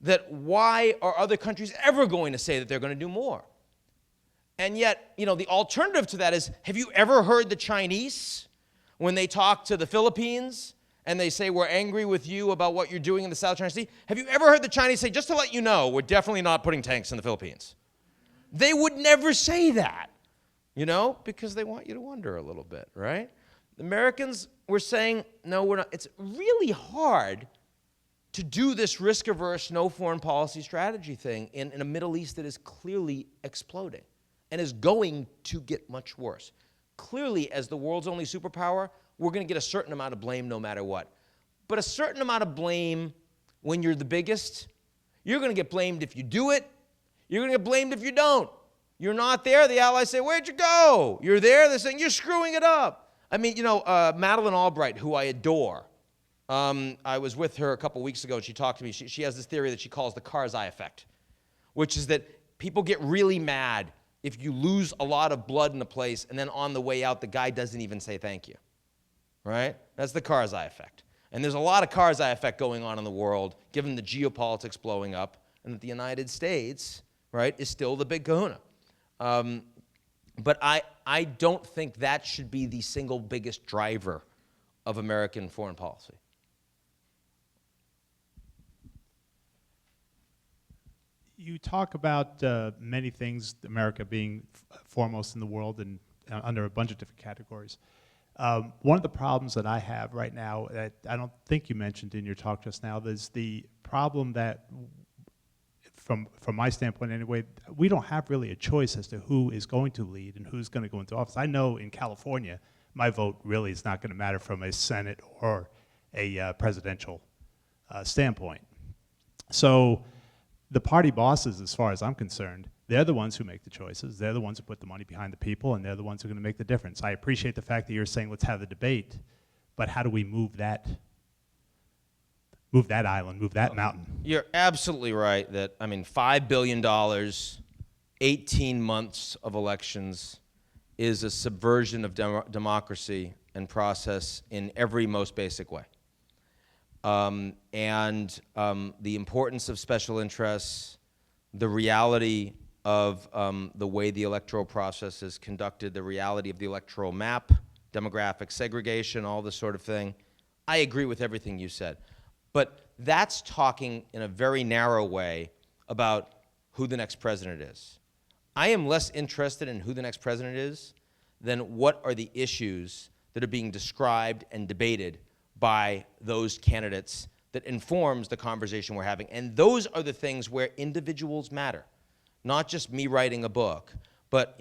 A: that why are other countries ever going to say that they're going to do more? And yet, you know, the alternative to that is, have you ever heard the Chinese, when they talk to the Philippines, and they say, we're angry with you about what you're doing in the South China Sea? Have you ever heard the Chinese say, just to let you know, we're definitely not putting tanks in the Philippines? They would never say that, you know, because they want you to wonder a little bit, right? The Americans were saying, no, we're not. It's really hard to do this risk-averse, no foreign policy strategy thing in a Middle East that is clearly exploding and is going to get much worse. Clearly, as the world's only superpower, we're going to get a certain amount of blame no matter what. But a certain amount of blame when you're the biggest, you're going to get blamed if you do it. You're going to get blamed if you don't. You're not there. The allies say, where'd you go? You're there. They're saying, you're screwing it up. I mean, Madeleine Albright, who I adore, I was with her a couple weeks ago, and she talked to me. She has this theory that she calls the Karzai effect, which is that people get really mad if you lose a lot of blood in a place, and then on the way out, the guy doesn't even say thank you, right? That's the Karzai effect. And there's a lot of Karzai effect going on in the world, given the geopolitics blowing up, and that the United States, right, is still the big kahuna. But I don't think that should be the single biggest driver of American foreign policy.
D: You talk about many things, America being foremost in the world and under a bunch of different categories. One of the problems that I have right now that I don't think you mentioned in your talk just now is the problem that, from my standpoint anyway, we don't have really a choice as to who is going to lead and who's going to go into office. I know in California, my vote really is not going to matter from a Senate or a presidential standpoint. So the party bosses, as far as I'm concerned, they're the ones who make the choices. They're the ones who put the money behind the people, and they're the ones who are going to make the difference. I appreciate the fact that you're saying let's have the debate, but how do we move that island, move that mountain?
A: You're absolutely right that, $5 billion, 18 months of elections is a subversion of democracy and process in every most basic way. The importance of special interests, the reality of the way the electoral process is conducted, the reality of the electoral map, demographic segregation, all this sort of thing. I agree with everything you said. But that's talking in a very narrow way about who the next president is. I am less interested in who the next president is than what are the issues that are being described and debated by those candidates that informs the conversation we're having. And those are the things where individuals matter. Not just me writing a book, but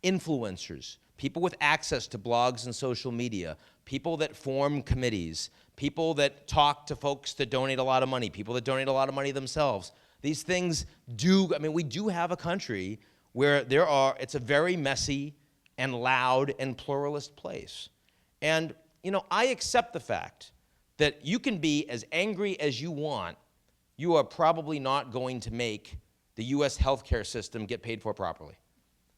A: influencers, people with access to blogs and social media, people that form committees, people that talk to folks that donate a lot of money, people that donate a lot of money themselves. These things we do have a country where it's a very messy and loud and pluralist place. And, I accept the fact that you can be as angry as you want. You are probably not going to make the U.S. healthcare system get paid for properly.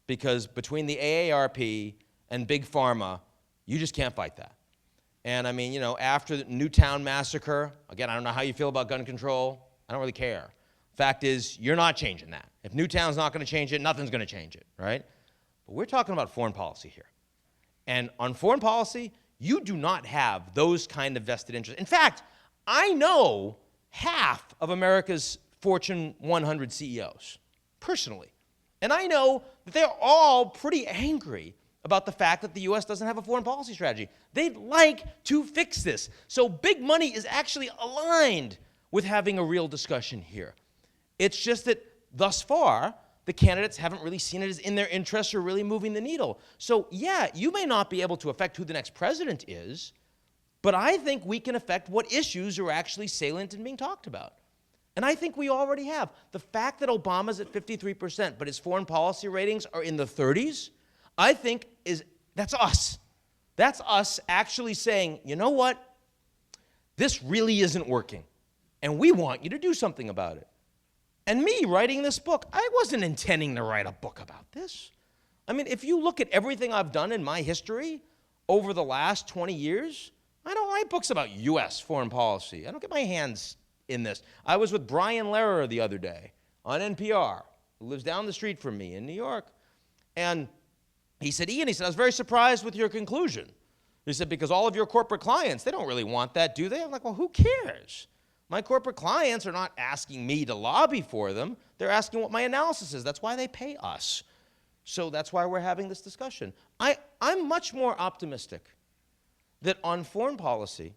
A: Because between the AARP and Big Pharma, you just can't fight that. And after the Newtown massacre, again, I don't know how you feel about gun control. I don't really care. Fact is, you're not changing that. If Newtown's not going to change it, nothing's going to change it, right? But we're talking about foreign policy here. And on foreign policy, you do not have those kind of vested interests. In fact, I know half of America's Fortune 100 CEOs, personally. And I know that they're all pretty angry about the fact that the U.S. doesn't have a foreign policy strategy. They'd like to fix this. So big money is actually aligned with having a real discussion here. It's just that thus far, the candidates haven't really seen it as in their interest or really moving the needle. So yeah, you may not be able to affect who the next president is, but I think we can affect what issues are actually salient and being talked about. And I think we already have. The fact that Obama's at 53%, but his foreign policy ratings are in the 30s, I think that's us. That's us actually saying, you know what? This really isn't working, and we want you to do something about it. And me writing this book, I wasn't intending to write a book about this. If you look at everything I've done in my history over the last 20 years, I don't write books about U.S. foreign policy. I don't get my hands in this. I was with Brian Lehrer the other day on NPR, who lives down the street from me in New York. And he said, Ian, I was very surprised with your conclusion. He said, because all of your corporate clients, they don't really want that, do they? I'm like, well, who cares? My corporate clients are not asking me to lobby for them. They're asking what my analysis is. That's why they pay us. So that's why we're having this discussion. I'm much more optimistic that on foreign policy,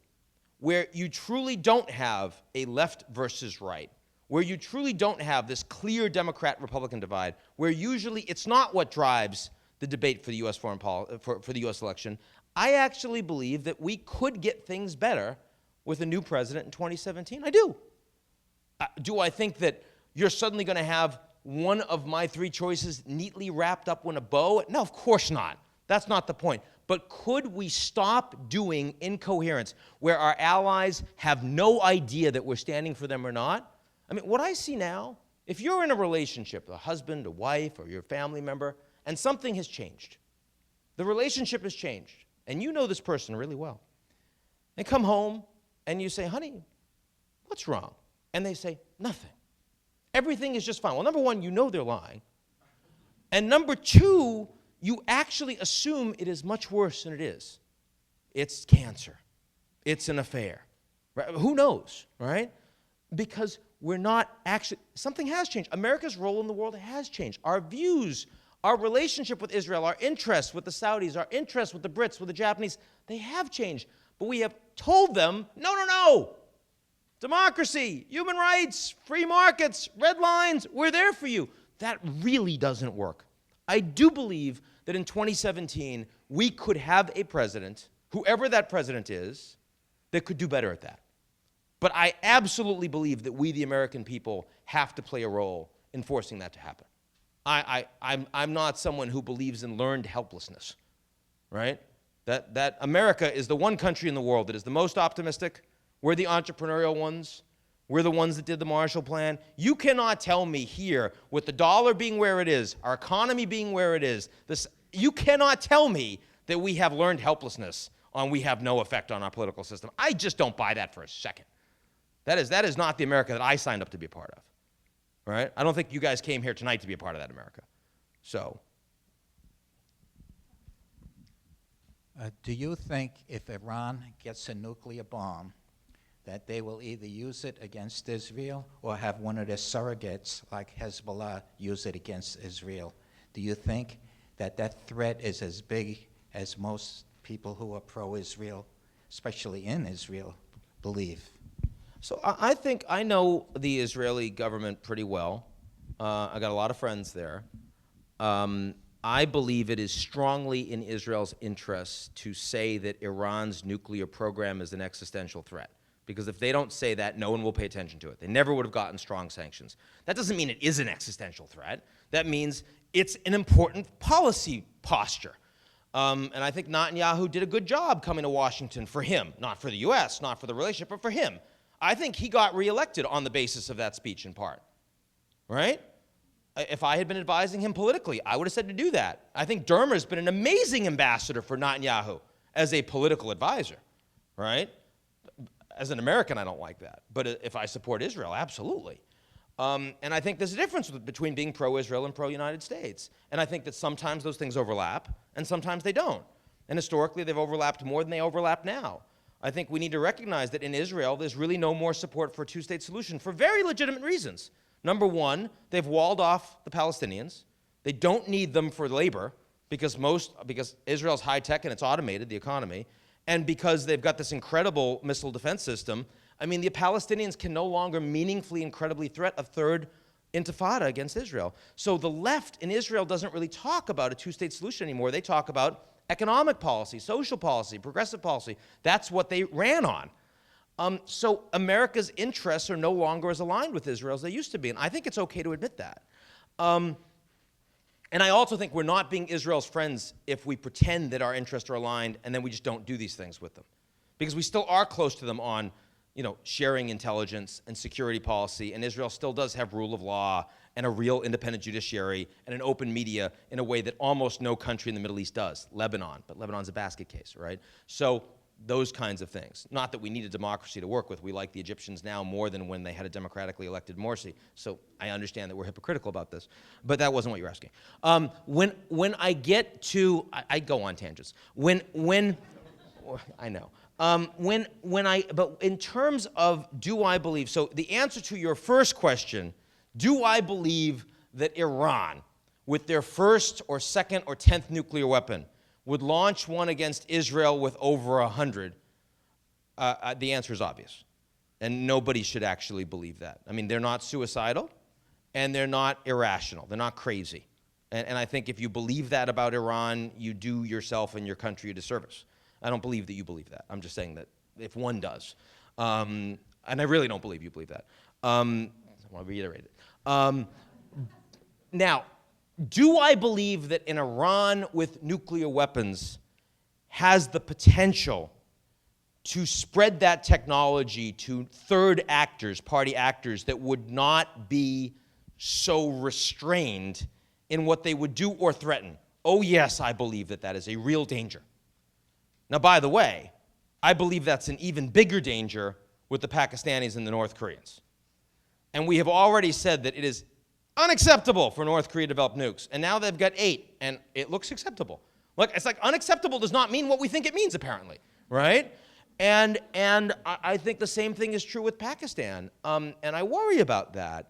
A: where you truly don't have a left versus right, where you truly don't have this clear Democrat-Republican divide, where usually it's not what drives the debate for the U.S. foreign policy, for the U.S. election, I actually believe that we could get things better with a new president in 2017. I do. Do I think that you're suddenly going to have one of my three choices neatly wrapped up in a bow? No, of course not. That's not the point. But could we stop doing incoherence where our allies have no idea that we're standing for them or not? I mean, what I see now, if you're in a relationship, a husband, a wife, or your family member, and something has changed, the relationship has changed, and you know this person really well. They come home, and you say, honey, what's wrong? And they say, nothing. Everything is just fine. Well, number one, you know they're lying. And number two, you actually assume it is much worse than it is. It's cancer. It's an affair. Right? Who knows, right? Because we're not actually, something has changed. America's role in the world has changed. Our views, our relationship with Israel, our interests with the Saudis, our interests with the Brits, with the Japanese, they have changed. But we have told them, no, no, no. Democracy, human rights, free markets, red lines, we're there for you. That really doesn't work. I do believe that in 2017, we could have a president, whoever that president is, that could do better at that. But I absolutely believe that we, the American people, have to play a role in forcing that to happen. I'm not someone who believes in learned helplessness, right? That America is the one country in the world that is the most optimistic. We're the entrepreneurial ones. We're the ones that did the Marshall Plan. You cannot tell me here, with the dollar being where it is, our economy being where it is, you cannot tell me that we have learned helplessness and we have no effect on our political system. I just don't buy that for a second. That is not the America that I signed up to be a part of. Right? I don't think you guys came here tonight to be a part of that America. So.
E: Do you think if Iran gets a nuclear bomb, that they will either use it against Israel or have one of their surrogates, like Hezbollah, use it against Israel? Do you think that that threat is as big as most people who are pro-Israel, especially in Israel, believe?
A: So I think I know the Israeli government pretty well. I got a lot of friends there. I believe it is strongly in Israel's interest to say that Iran's nuclear program is an existential threat. Because if they don't say that, no one will pay attention to it. They never would have gotten strong sanctions. That doesn't mean it is an existential threat. That means it's an important policy posture. And I think Netanyahu did a good job coming to Washington for him, not for the U.S., not for the relationship, but for him. I think he got reelected on the basis of that speech in part, right? If I had been advising him politically, I would have said to do that. I think Dermer's been an amazing ambassador for Netanyahu as a political advisor, right? As an American, I don't like that. But if I support Israel, absolutely. And I think there's a difference between being pro-Israel and pro-United States. And I think that sometimes those things overlap, and sometimes they don't. And historically, they've overlapped more than they overlap now. I think we need to recognize that in Israel, there's really no more support for a two-state solution for very legitimate reasons. Number one, they've walled off the Palestinians. They don't need them for labor because Israel's high-tech and it's automated, the economy. And because they've got this incredible missile defense system, I mean, the Palestinians can no longer meaningfully, incredibly threat a third intifada against Israel. So the left in Israel doesn't really talk about a two-state solution anymore. They talk about economic policy, social policy, progressive policy. That's what they ran on. So America's interests are no longer as aligned with Israel as they used to be, and I think it's okay to admit that. And I also think we're not being Israel's friends if we pretend that our interests are aligned and then we just don't do these things with them. Because we still are close to them on, sharing intelligence and security policy, and Israel still does have rule of law and a real independent judiciary and an open media in a way that almost no country in the Middle East does. Lebanon, but Lebanon's a basket case, right? So those kinds of things. Not that we need a democracy to work with. We like the Egyptians now more than when they had a democratically elected Morsi. So I understand that we're hypocritical about this, but that wasn't what you were asking. When I get to, I go on tangents. I know. But in terms of do I believe, so the answer to your first question, do I believe that Iran, with their first or second or 10th nuclear weapon, would launch one against Israel with over 100, the answer is obvious. And nobody should actually believe that. I mean, they're not suicidal, and they're not irrational. They're not crazy. And I think if you believe that about Iran, you do yourself and your country a disservice. I don't believe that you believe that. I'm just saying that if one does. And I really don't believe you believe that. I want to reiterate it. Now, do I believe that an Iran with nuclear weapons has the potential to spread that technology to third actors, party actors, that would not be so restrained in what they would do or threaten? Oh, yes, I believe that that is a real danger. Now, by the way, I believe that's an even bigger danger with the Pakistanis and the North Koreans. And we have already said that it is unacceptable for North Korea to develop nukes. And now they've got 8, and it looks acceptable. Look, it's like unacceptable does not mean what we think it means, apparently, right? And I think the same thing is true with Pakistan, and I worry about that.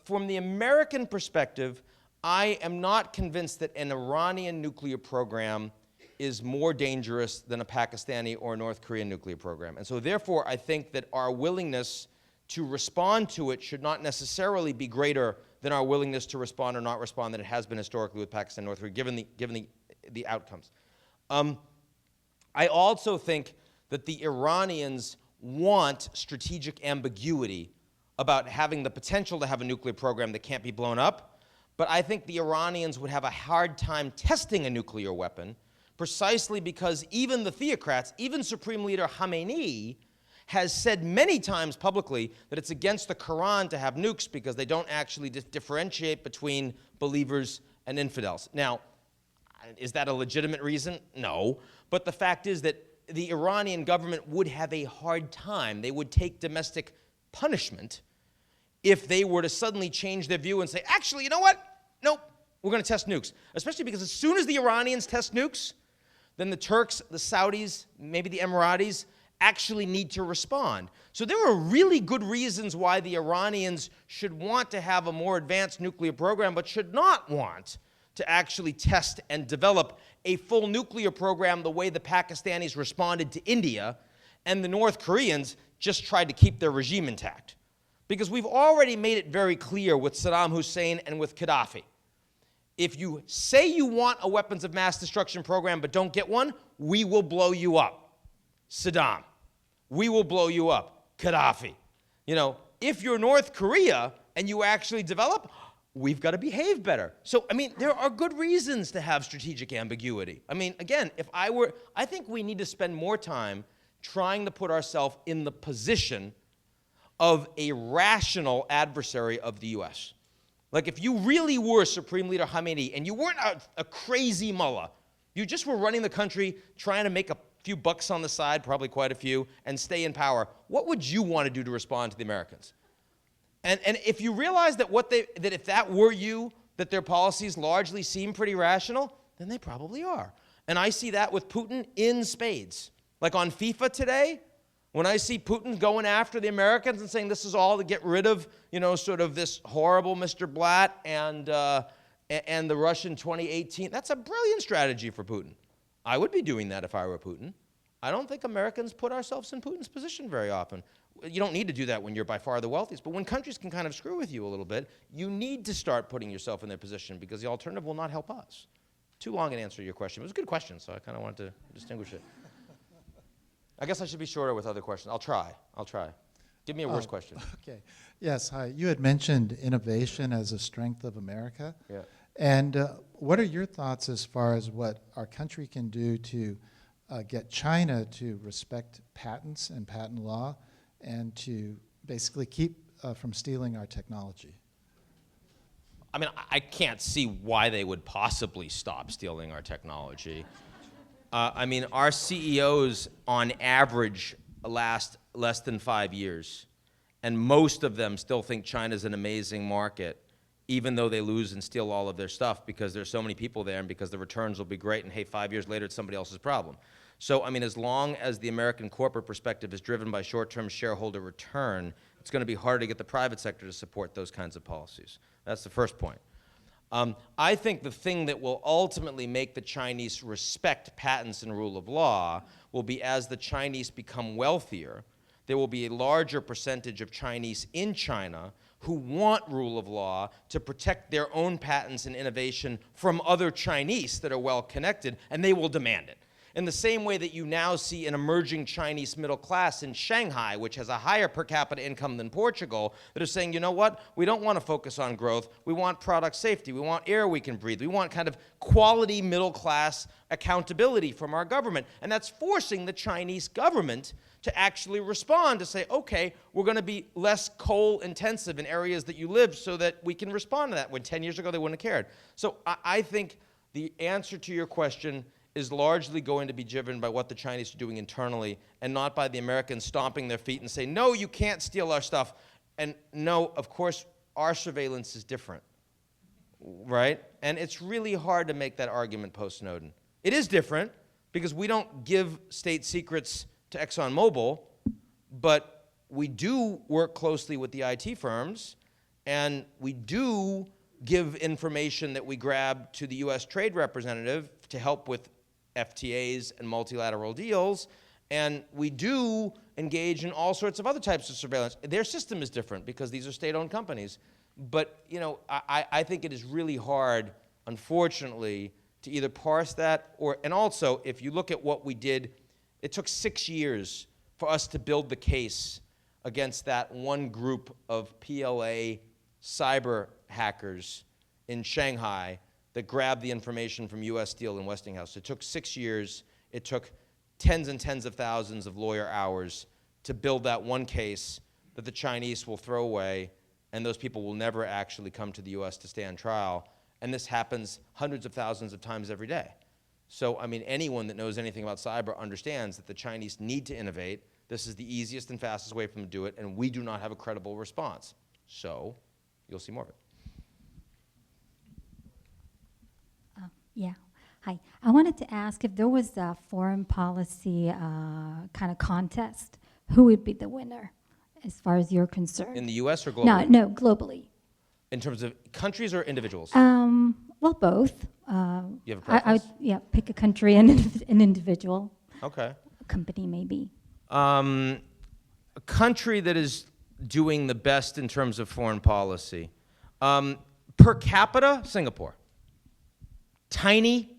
A: From the American perspective, I am not convinced that an Iranian nuclear program is more dangerous than a Pakistani or a North Korean nuclear program. And so therefore, I think that our willingness to respond to it should not necessarily be greater than our willingness to respond or not respond than it has been historically with Pakistan and North Korea, given the outcomes. I also think that the Iranians want strategic ambiguity about having the potential to have a nuclear program that can't be blown up, but I think the Iranians would have a hard time testing a nuclear weapon precisely because even the theocrats, even Supreme Leader Khamenei, has said many times publicly that it's against the Quran to have nukes because they don't actually differentiate between believers and infidels. Now, is that a legitimate reason? No. But the fact is that the Iranian government would have a hard time. They would take domestic punishment if they were to suddenly change their view and say, actually, you know what? Nope, we're going to test nukes. Especially because as soon as the Iranians test nukes, then the Turks, the Saudis, maybe the Emiratis actually need to respond. So there are really good reasons why the Iranians should want to have a more advanced nuclear program, but should not want to actually test and develop a full nuclear program the way the Pakistanis responded to India, and the North Koreans just tried to keep their regime intact. Because we've already made it very clear with Saddam Hussein and with Gaddafi. If you say you want a weapons of mass destruction program but don't get one, we will blow you up. Saddam. We will blow you up. Gaddafi. You know, if you're North Korea and you actually develop, we've got to behave better. So, I mean, there are good reasons to have strategic ambiguity. I mean, again, I think we need to spend more time trying to put ourselves in the position of a rational adversary of the U.S. Like, if you really were Supreme Leader Khamenei and you weren't a crazy mullah, you just were running the country, trying to make a few bucks on the side, probably quite a few, and stay in power, what would you want to do to respond to the Americans? And if you realize that that if that were you, that their policies largely seem pretty rational, then they probably are. And I see that with Putin in spades. Like on FIFA today, when I see Putin going after the Americans and saying this is all to get rid of, you know, sort of this horrible Mr. Blatt and the Russian 2018, that's a brilliant strategy for Putin. I would be doing that if I were Putin. I don't think Americans put ourselves in Putin's position very often. You don't need to do that when you're by far the wealthiest, but when countries can kind of screw with you a little bit, you need to start putting yourself in their position because the alternative will not help us. Too long an answer to your question. It was a good question, so I kind of wanted to distinguish it. I guess I should be shorter with other questions. I'll try. Give me a worse question.
F: Okay. Yes, hi. You had mentioned innovation as a strength of America.
A: Yeah.
F: And what are your thoughts as far as what our country can do to get China to respect patents and patent law and to basically keep from stealing our technology?
A: I mean, I can't see why they would possibly stop stealing our technology. I mean, our CEOs, on average, last less than 5 years, and most of them still think China's an amazing market, even though they lose and steal all of their stuff because there's so many people there and because the returns will be great, and hey, 5 years later, it's somebody else's problem. So, I mean, as long as the American corporate perspective is driven by short-term shareholder return, it's going to be hard to get the private sector to support those kinds of policies. That's the first point. I think the thing that will ultimately make the Chinese respect patents and rule of law will be as the Chinese become wealthier, there will be a larger percentage of Chinese in China who want rule of law to protect their own patents and innovation from other Chinese that are well connected, and they will demand it. In the same way that you now see an emerging Chinese middle class in Shanghai, which has a higher per capita income than Portugal, that are saying, you know what, we don't want to focus on growth, we want product safety, we want air we can breathe, we want kind of quality middle class accountability from our government. And that's forcing the Chinese government to actually respond, to say, okay, we're going to be less coal intensive in areas that you live so that we can respond to that, when 10 years ago they wouldn't have cared. So I think the answer to your question is largely going to be driven by what the Chinese are doing internally, and not by the Americans stomping their feet and saying, no, you can't steal our stuff. And no, of course, our surveillance is different, right? And it's really hard to make that argument post-Snowden. It is different because we don't give state secrets to ExxonMobil, but we do work closely with the IT firms, and we do give information that we grab to the US trade representative to help with FTAs and multilateral deals, and we do engage in all sorts of other types of surveillance. Their system is different because these are state-owned companies. But you know, I think it is really hard, unfortunately, to either parse that or, and also, if you look at what we did, it took 6 years for us to build the case against that one group of PLA cyber hackers in Shanghai that grabbed the information from US Steel and Westinghouse. It took 6 years. It took tens and tens of thousands of lawyer hours to build that one case that the Chinese will throw away, and those people will never actually come to the US to stand trial. And this happens hundreds of thousands of times every day. So, I mean, anyone that knows anything about cyber understands that the Chinese need to innovate. This is the easiest and fastest way for them to do it, and we do not have a credible response. So, you'll see more of it.
G: Yeah. Hi. I wanted to ask if there was a foreign policy kind of contest, who would be the winner as far as you're concerned?
A: In the US or globally?
G: No, globally.
A: In terms of countries or individuals?
G: Well, both.
A: You have a preference?
G: Yeah, pick a country and an individual.
A: Okay.
G: A company, maybe.
A: A country that is doing the best in terms of foreign policy. Per capita, Singapore. Tiny,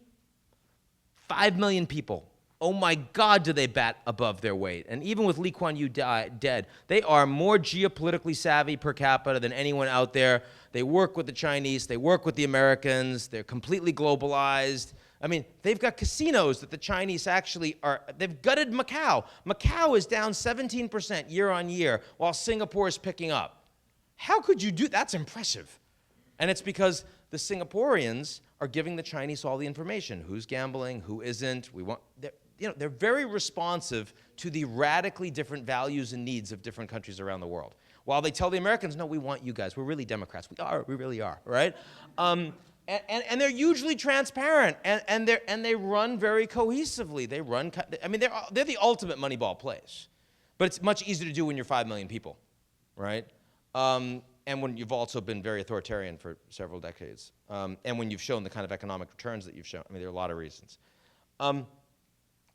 A: 5 million people. Oh my God, do they bat above their weight. And even with Lee Kuan Yew dead, they are more geopolitically savvy per capita than anyone out there. They work with the Chinese, they work with the Americans, they're completely globalized. I mean, they've got casinos that the Chinese actually are, they've gutted Macau. Macau is down 17% year on year, while Singapore is picking up. How could you do, that's impressive. And it's because the Singaporeans are giving the Chinese all the information. Who's gambling, who isn't, they're very responsive to the radically different values and needs of different countries around the world. While they tell the Americans, no, we want you guys, we're really Democrats. We really are, right? And they're hugely transparent, and they run very cohesively. They run, I mean, they're the ultimate Moneyball place. But it's much easier to do when you're 5 million people, right? And when you've also been very authoritarian for several decades, and when you've shown the kind of economic returns that you've shown. I mean, there are a lot of reasons.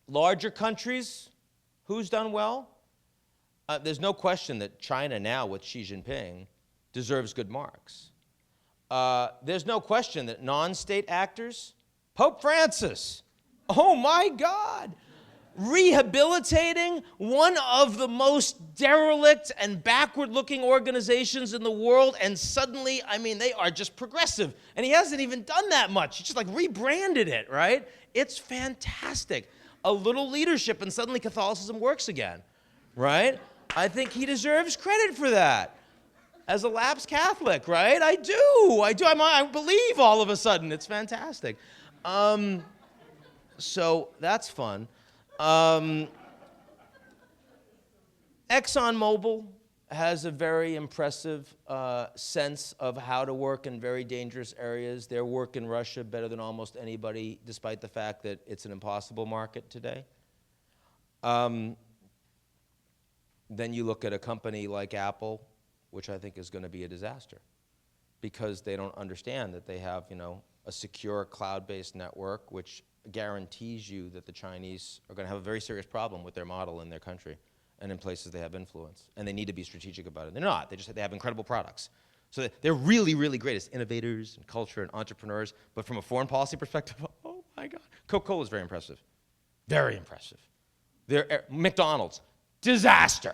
A: Larger countries, who's done well? There's no question that China now with Xi Jinping deserves good marks. There's no question that non-state actors, Pope Francis, oh my God, rehabilitating one of the most derelict and backward-looking organizations in the world, and suddenly, I mean, they are just progressive. And he hasn't even done that much. He just like rebranded it, right? It's fantastic. A little leadership, and suddenly Catholicism works again, right? I think he deserves credit for that. As a lapsed Catholic, right? I do. I believe all of a sudden. It's fantastic. So that's fun. ExxonMobil has a very impressive sense of how to work in very dangerous areas. They work in Russia better than almost anybody, despite the fact that it's an impossible market today. Then you look at a company like Apple, which I think is going to be a disaster, because they don't understand that they have, a secure cloud-based network, which guarantees you that the Chinese are going to have a very serious problem with their model in their country and in places they have influence. And they need to be strategic about it. They're not. They have incredible products. So they're really, really great as innovators and culture and entrepreneurs. But from a foreign policy perspective, oh my God. Coca-Cola is very impressive. Very impressive. McDonald's, disaster.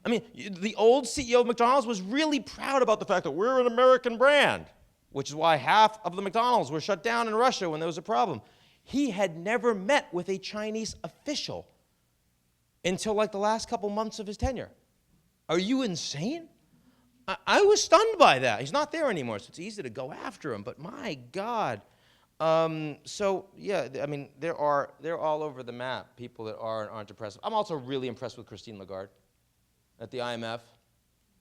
A: I mean, the old CEO of McDonald's was really proud about the fact that we're an American brand, which is why half of the McDonald's were shut down in Russia when there was a problem. He had never met with a Chinese official until like the last couple months of his tenure. Are you insane? I was stunned by that. He's not there anymore, so it's easy to go after him, but my God. So yeah, I mean, they're all over the map, people that are and aren't impressive. I'm also really impressed with Christine Lagarde at the IMF.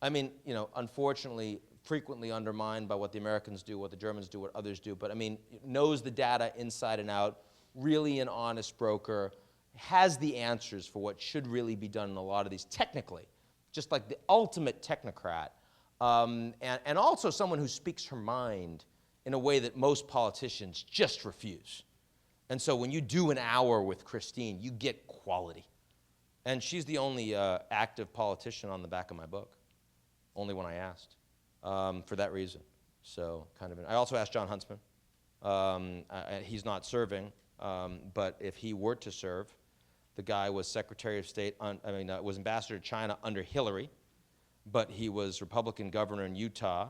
A: I mean, you know, unfortunately, frequently undermined by what the Americans do, what the Germans do, what others do, but I mean, knows the data inside and out, really an honest broker, has the answers for what should really be done in a lot of these technically, just like the ultimate technocrat, and also someone who speaks her mind in a way that most politicians just refuse. And so when you do an hour with Christine, you get quality. And she's the only active politician on the back of my book, only one I asked, for that reason. So kind of, I also asked John Huntsman. He's not serving, but if he were to serve, the guy was Secretary of State, was ambassador to China under Hillary, but he was Republican governor in Utah.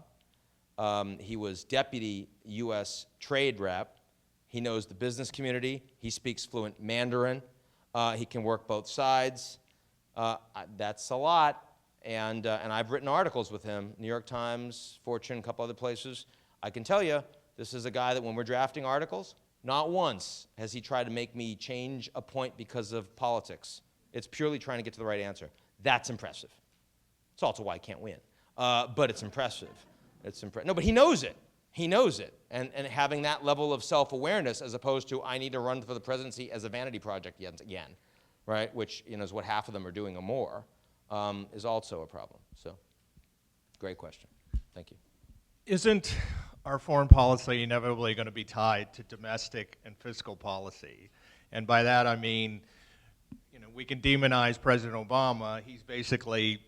A: He was deputy U.S. trade rep. He knows the business community. He speaks fluent Mandarin. He can work both sides. That's a lot. And I've written articles with him, New York Times, Fortune, a couple other places. I can tell you, this is a guy that when we're drafting articles, not once has he tried to make me change a point because of politics. It's purely trying to get to the right answer. That's impressive. It's also why I can't win. But it's impressive. No, but he knows it. He knows it. And having that level of self-awareness as opposed to I need to run for the presidency as a vanity project yet again, right? Which, you know, is what half of them are doing or more, is also a problem. So, great question. Thank you.
H: Isn't our foreign policy inevitably going to be tied to domestic and fiscal policy? And by that I mean, you know, we can demonize President Obama. He's basically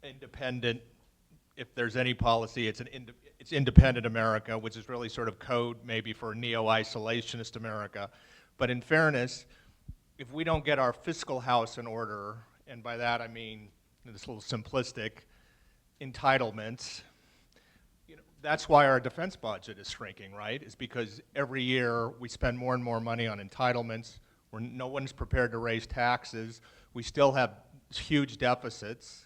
H: independent. If there's any policy, it's independent America, which is really sort of code maybe for neo-isolationist America. But in fairness, if we don't get our fiscal house in order, and by that I mean this little simplistic entitlements, you know, that's why our defense budget is shrinking, right? Is because every year we spend more and more money on entitlements. No one's prepared to raise taxes. We still have huge deficits.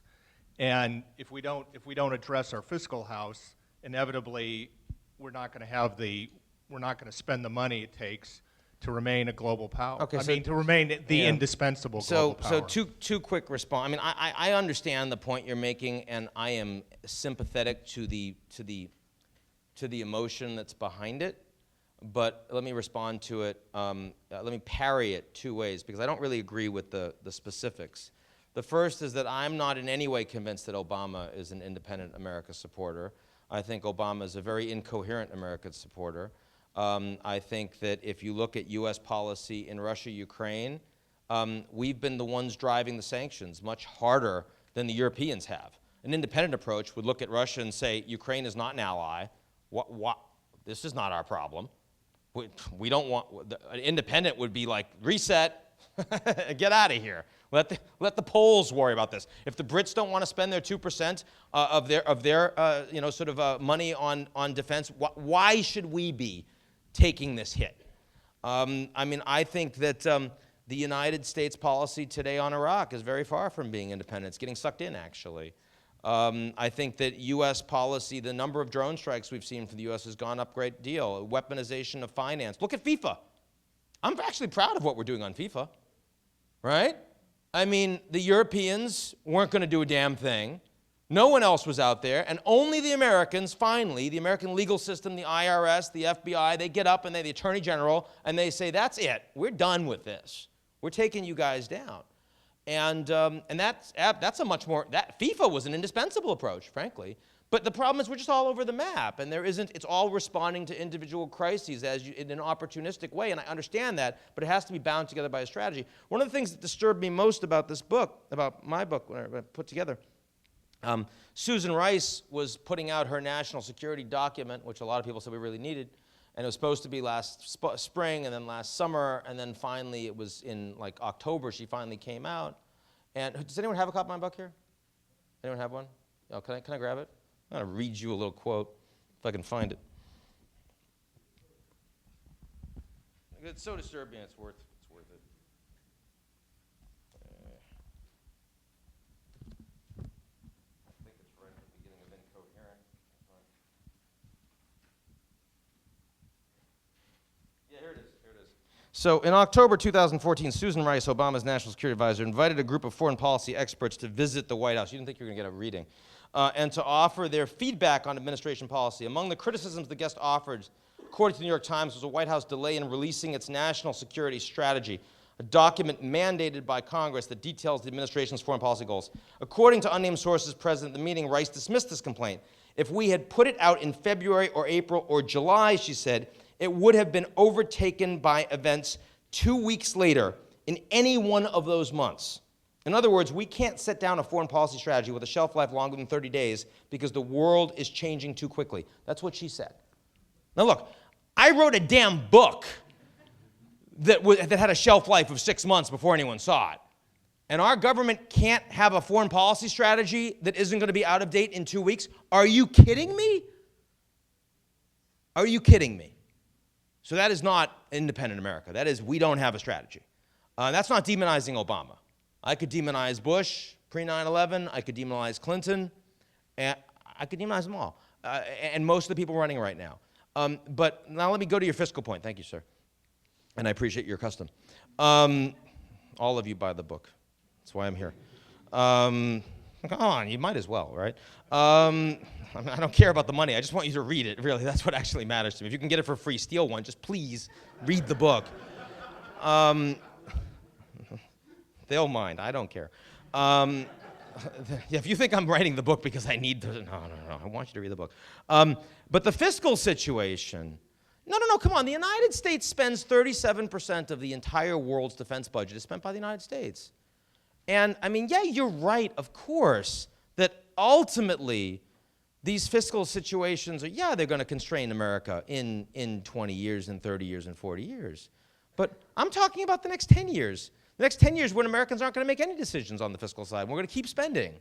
H: And if we don't address our fiscal house, inevitably we're not going to spend the money it takes to remain a global power.
A: Okay,
H: to remain the indispensable global power.
A: So two quick response. I mean, I understand the point you're making, and I am sympathetic to the emotion that's behind it. But let me respond to it. Let me parry it two ways because I don't really agree with the specifics. The first is that I'm not in any way convinced that Obama is an independent America supporter. I think Obama is a very incoherent American supporter. I think that if you look at U.S. policy in Russia, Ukraine, we've been the ones driving the sanctions much harder than the Europeans have. An independent approach would look at Russia and say, Ukraine is not an ally. This is not our problem. We don't want, an independent would be like, reset, get out of here. Let the Poles worry about this. If the Brits don't want to spend their 2% of their money on defense, why should we be taking this hit? I mean, I think that the United States policy today on Iraq is very far from being independent. It's getting sucked in, actually. I think that U.S. policy, the number of drone strikes we've seen from the U.S. has gone up a great deal. Weaponization of finance. Look at FIFA. I'm actually proud of what we're doing on FIFA, right? I mean, the Europeans weren't going to do a damn thing. No one else was out there, and only the Americans, finally, the American legal system, the IRS, the FBI, they get up and the Attorney General, and they say, that's it. We're done with this. We're taking you guys down. And that's a much more, FIFA was an indispensable approach, frankly. But the problem is we're just all over the map, and it's all responding to individual crises in an opportunistic way, and I understand that, but it has to be bound together by a strategy. One of the things that disturbed me most about this book, about my book, when I put together, Susan Rice was putting out her national security document, which a lot of people said we really needed, And it was supposed to be last spring, and then last summer, and then finally it was in like October she finally came out. And does anyone have a copy of my book here? Anyone have one? Oh, can I grab it? I'm going to read you a little quote, if I can find it. It's so disturbing, it's worth it. I think it's right at the beginning of Incoherent. Yeah, here it is. So in October 2014, Susan Rice, Obama's national security advisor, invited a group of foreign policy experts to visit the White House. You didn't think you were going to get a reading. And to offer their feedback on administration policy. Among the criticisms the guest offered, according to the New York Times, was a White House delay in releasing its national security strategy, a document mandated by Congress that details the administration's foreign policy goals. According to unnamed sources present at the meeting, Rice dismissed this complaint. If we had put it out in February or April or July, she said, it would have been overtaken by events 2 weeks later in any one of those months. In other words, we can't set down a foreign policy strategy with a shelf life longer than 30 days because the world is changing too quickly. That's what she said. Now look, I wrote a damn book that had a shelf life of 6 months before anyone saw it. And our government can't have a foreign policy strategy that isn't going to be out of date in 2 weeks? Are you kidding me? Are you kidding me? So that is not independent America. That is, we don't have a strategy. That's not demonizing Obama. I could demonize Bush pre-9/11. I could demonize Clinton. And I could demonize them all. And most of the people running right now. But now let me go to your fiscal point. Thank you, sir. And I appreciate your custom. All of you buy the book. That's why I'm here. Come on, you might as well, right? I don't care about the money. I just want you to read it, really. That's what actually matters to me. If you can get it for free, steal one. Just please read the book. They'll mind. I don't care. If you think I'm writing the book because I need to, no. I want you to read the book. But the fiscal situation, no, come on. The United States spends 37% of the entire world's defense budget is spent by the United States. And, I mean, yeah, you're right, of course, that ultimately these fiscal situations are, they're going to constrain America in 20 years and 30 years and 40 years. But I'm talking about the next 10 years. The next 10 years when Americans aren't going to make any decisions on the fiscal side. We're going to keep spending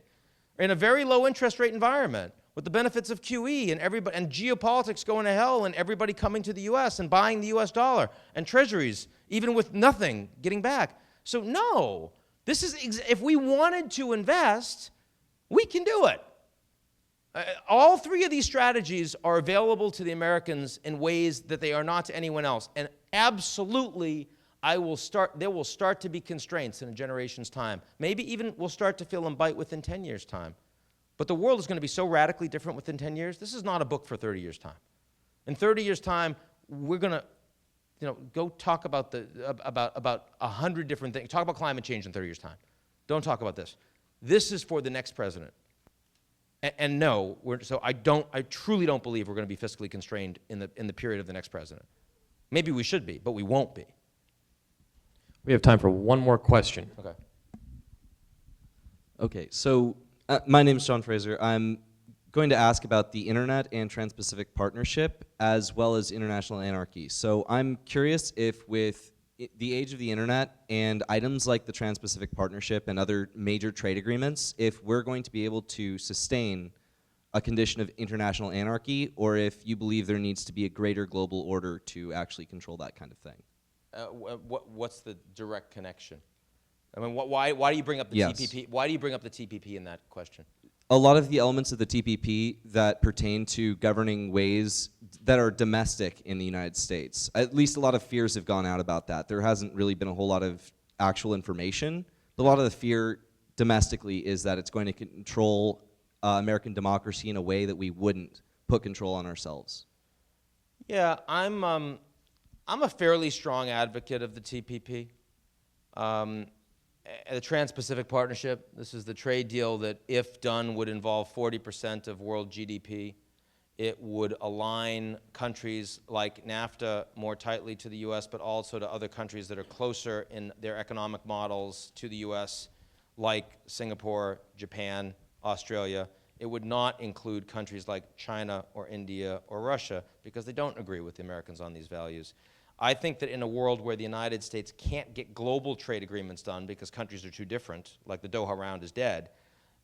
A: in a very low interest rate environment with the benefits of QE and geopolitics going to hell and everybody coming to the U.S. and buying the U.S. dollar and treasuries, even with nothing getting back. So no, this is if we wanted to invest, we can do it. All three of these strategies are available to the Americans in ways that they are not to anyone else. And absolutely, there will start to be constraints in a generation's time. Maybe even we'll start to feel them bite within 10 years' time. But the world is going to be so radically different within 10 years. This is not a book for 30 years' time. In 30 years' time, we're going to go talk about 100 different things. Talk about climate change in 30 years' time. Don't talk about this. This is for the next president. And no, I truly don't believe we're going to be fiscally constrained in the period of the next president. Maybe we should be, but we won't be.
B: We have time for one more question.
A: Okay.
I: Okay, so my name is John Fraser. I'm going to ask about the Internet and Trans-Pacific Partnership as well as international anarchy. So I'm curious if with the age of the Internet and items like the Trans-Pacific Partnership and other major trade agreements, if we're going to be able to sustain a condition of international anarchy, or if you believe there needs to be a greater global order to actually control that kind of thing.
A: What's the direct connection? I mean, why do you bring up the TPP? Why do you bring up the TPP in that question?
I: A lot of the elements of the TPP that pertain to governing ways that are domestic in the United States. At least a lot of fears have gone out about that. There hasn't really been a whole lot of actual information. But a lot of the fear domestically is that it's going to control American democracy in a way that we wouldn't put control on ourselves.
A: Yeah, I'm a fairly strong advocate of the TPP. The Trans-Pacific Partnership, this is the trade deal that, if done, would involve 40% of world GDP. It would align countries like NAFTA more tightly to the U.S., but also to other countries that are closer in their economic models to the U.S., like Singapore, Japan, Australia. it would not include countries like China or India or Russia because they don't agree with the Americans on these values. I think that in a world where the United States can't get global trade agreements done because countries are too different, like the Doha round is dead,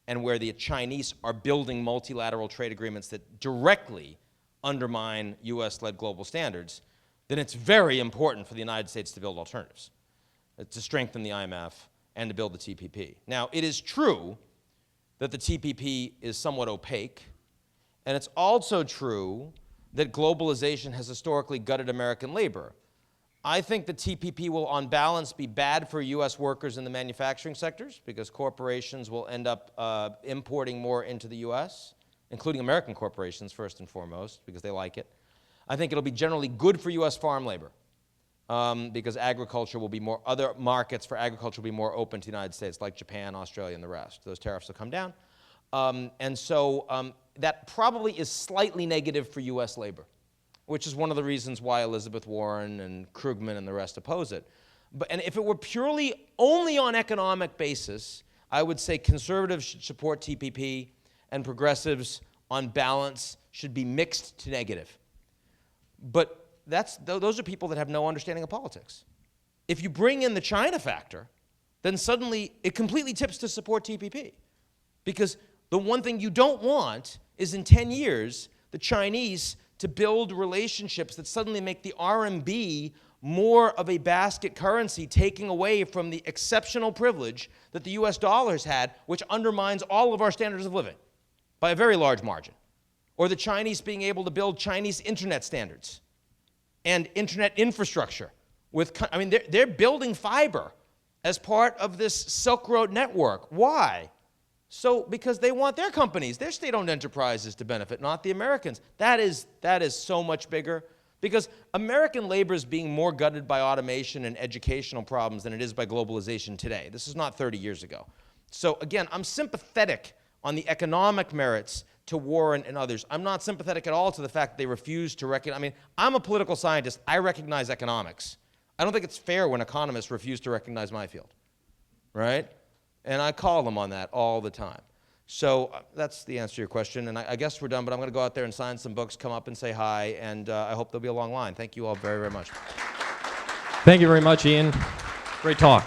A: and where the Chinese are building multilateral trade agreements that directly undermine US-led global standards, then it's very important for the United States to build alternatives, to strengthen the IMF and to build the TPP. Now, it is true that the TPP is somewhat opaque, and it's also true that globalization has historically gutted American labor. I think the TPP will, on balance, be bad for US workers in the manufacturing sectors because corporations will end up importing more into the US, including American corporations first and foremost, because they like it. I think it'll be generally good for US farm labor because agriculture will be more, other markets for agriculture will be more open to the United States, like Japan, Australia, and the rest. Those tariffs will come down. And so that probably is slightly negative for US labor, which is one of the reasons why Elizabeth Warren and Krugman and the rest oppose it. And if it were purely only on economic basis, I would say conservatives should support TPP and progressives on balance should be mixed to negative. But those are people that have no understanding of politics. If you bring in the China factor, then suddenly it completely tips to support TPP. Because the one thing you don't want is in 10 years, the Chinese to build relationships that suddenly make the RMB more of a basket currency, taking away from the exceptional privilege that the US dollar has had, which undermines all of our standards of living by a very large margin. Or the Chinese being able to build Chinese internet standards and internet infrastructure. I mean, they're building fiber as part of this Silk Road network. Why? Because they want their companies, their state-owned enterprises to benefit, not the Americans. That is so much bigger. Because American labor is being more gutted by automation and educational problems than it is by globalization today. This is not 30 years ago. So again, I'm sympathetic on the economic merits to Warren and others. I'm not sympathetic at all to the fact that they refuse to recognize. I mean, I'm a political scientist. I recognize economics. I don't think it's fair when economists refuse to recognize my field, right? And I call them on that all the time. So that's the answer to your question, and I guess we're done, but I'm going to go out there and sign some books, come up and say hi, and I hope there'll be a long line. Thank you all very, very much.
B: Thank you very much, Ian. Great talk.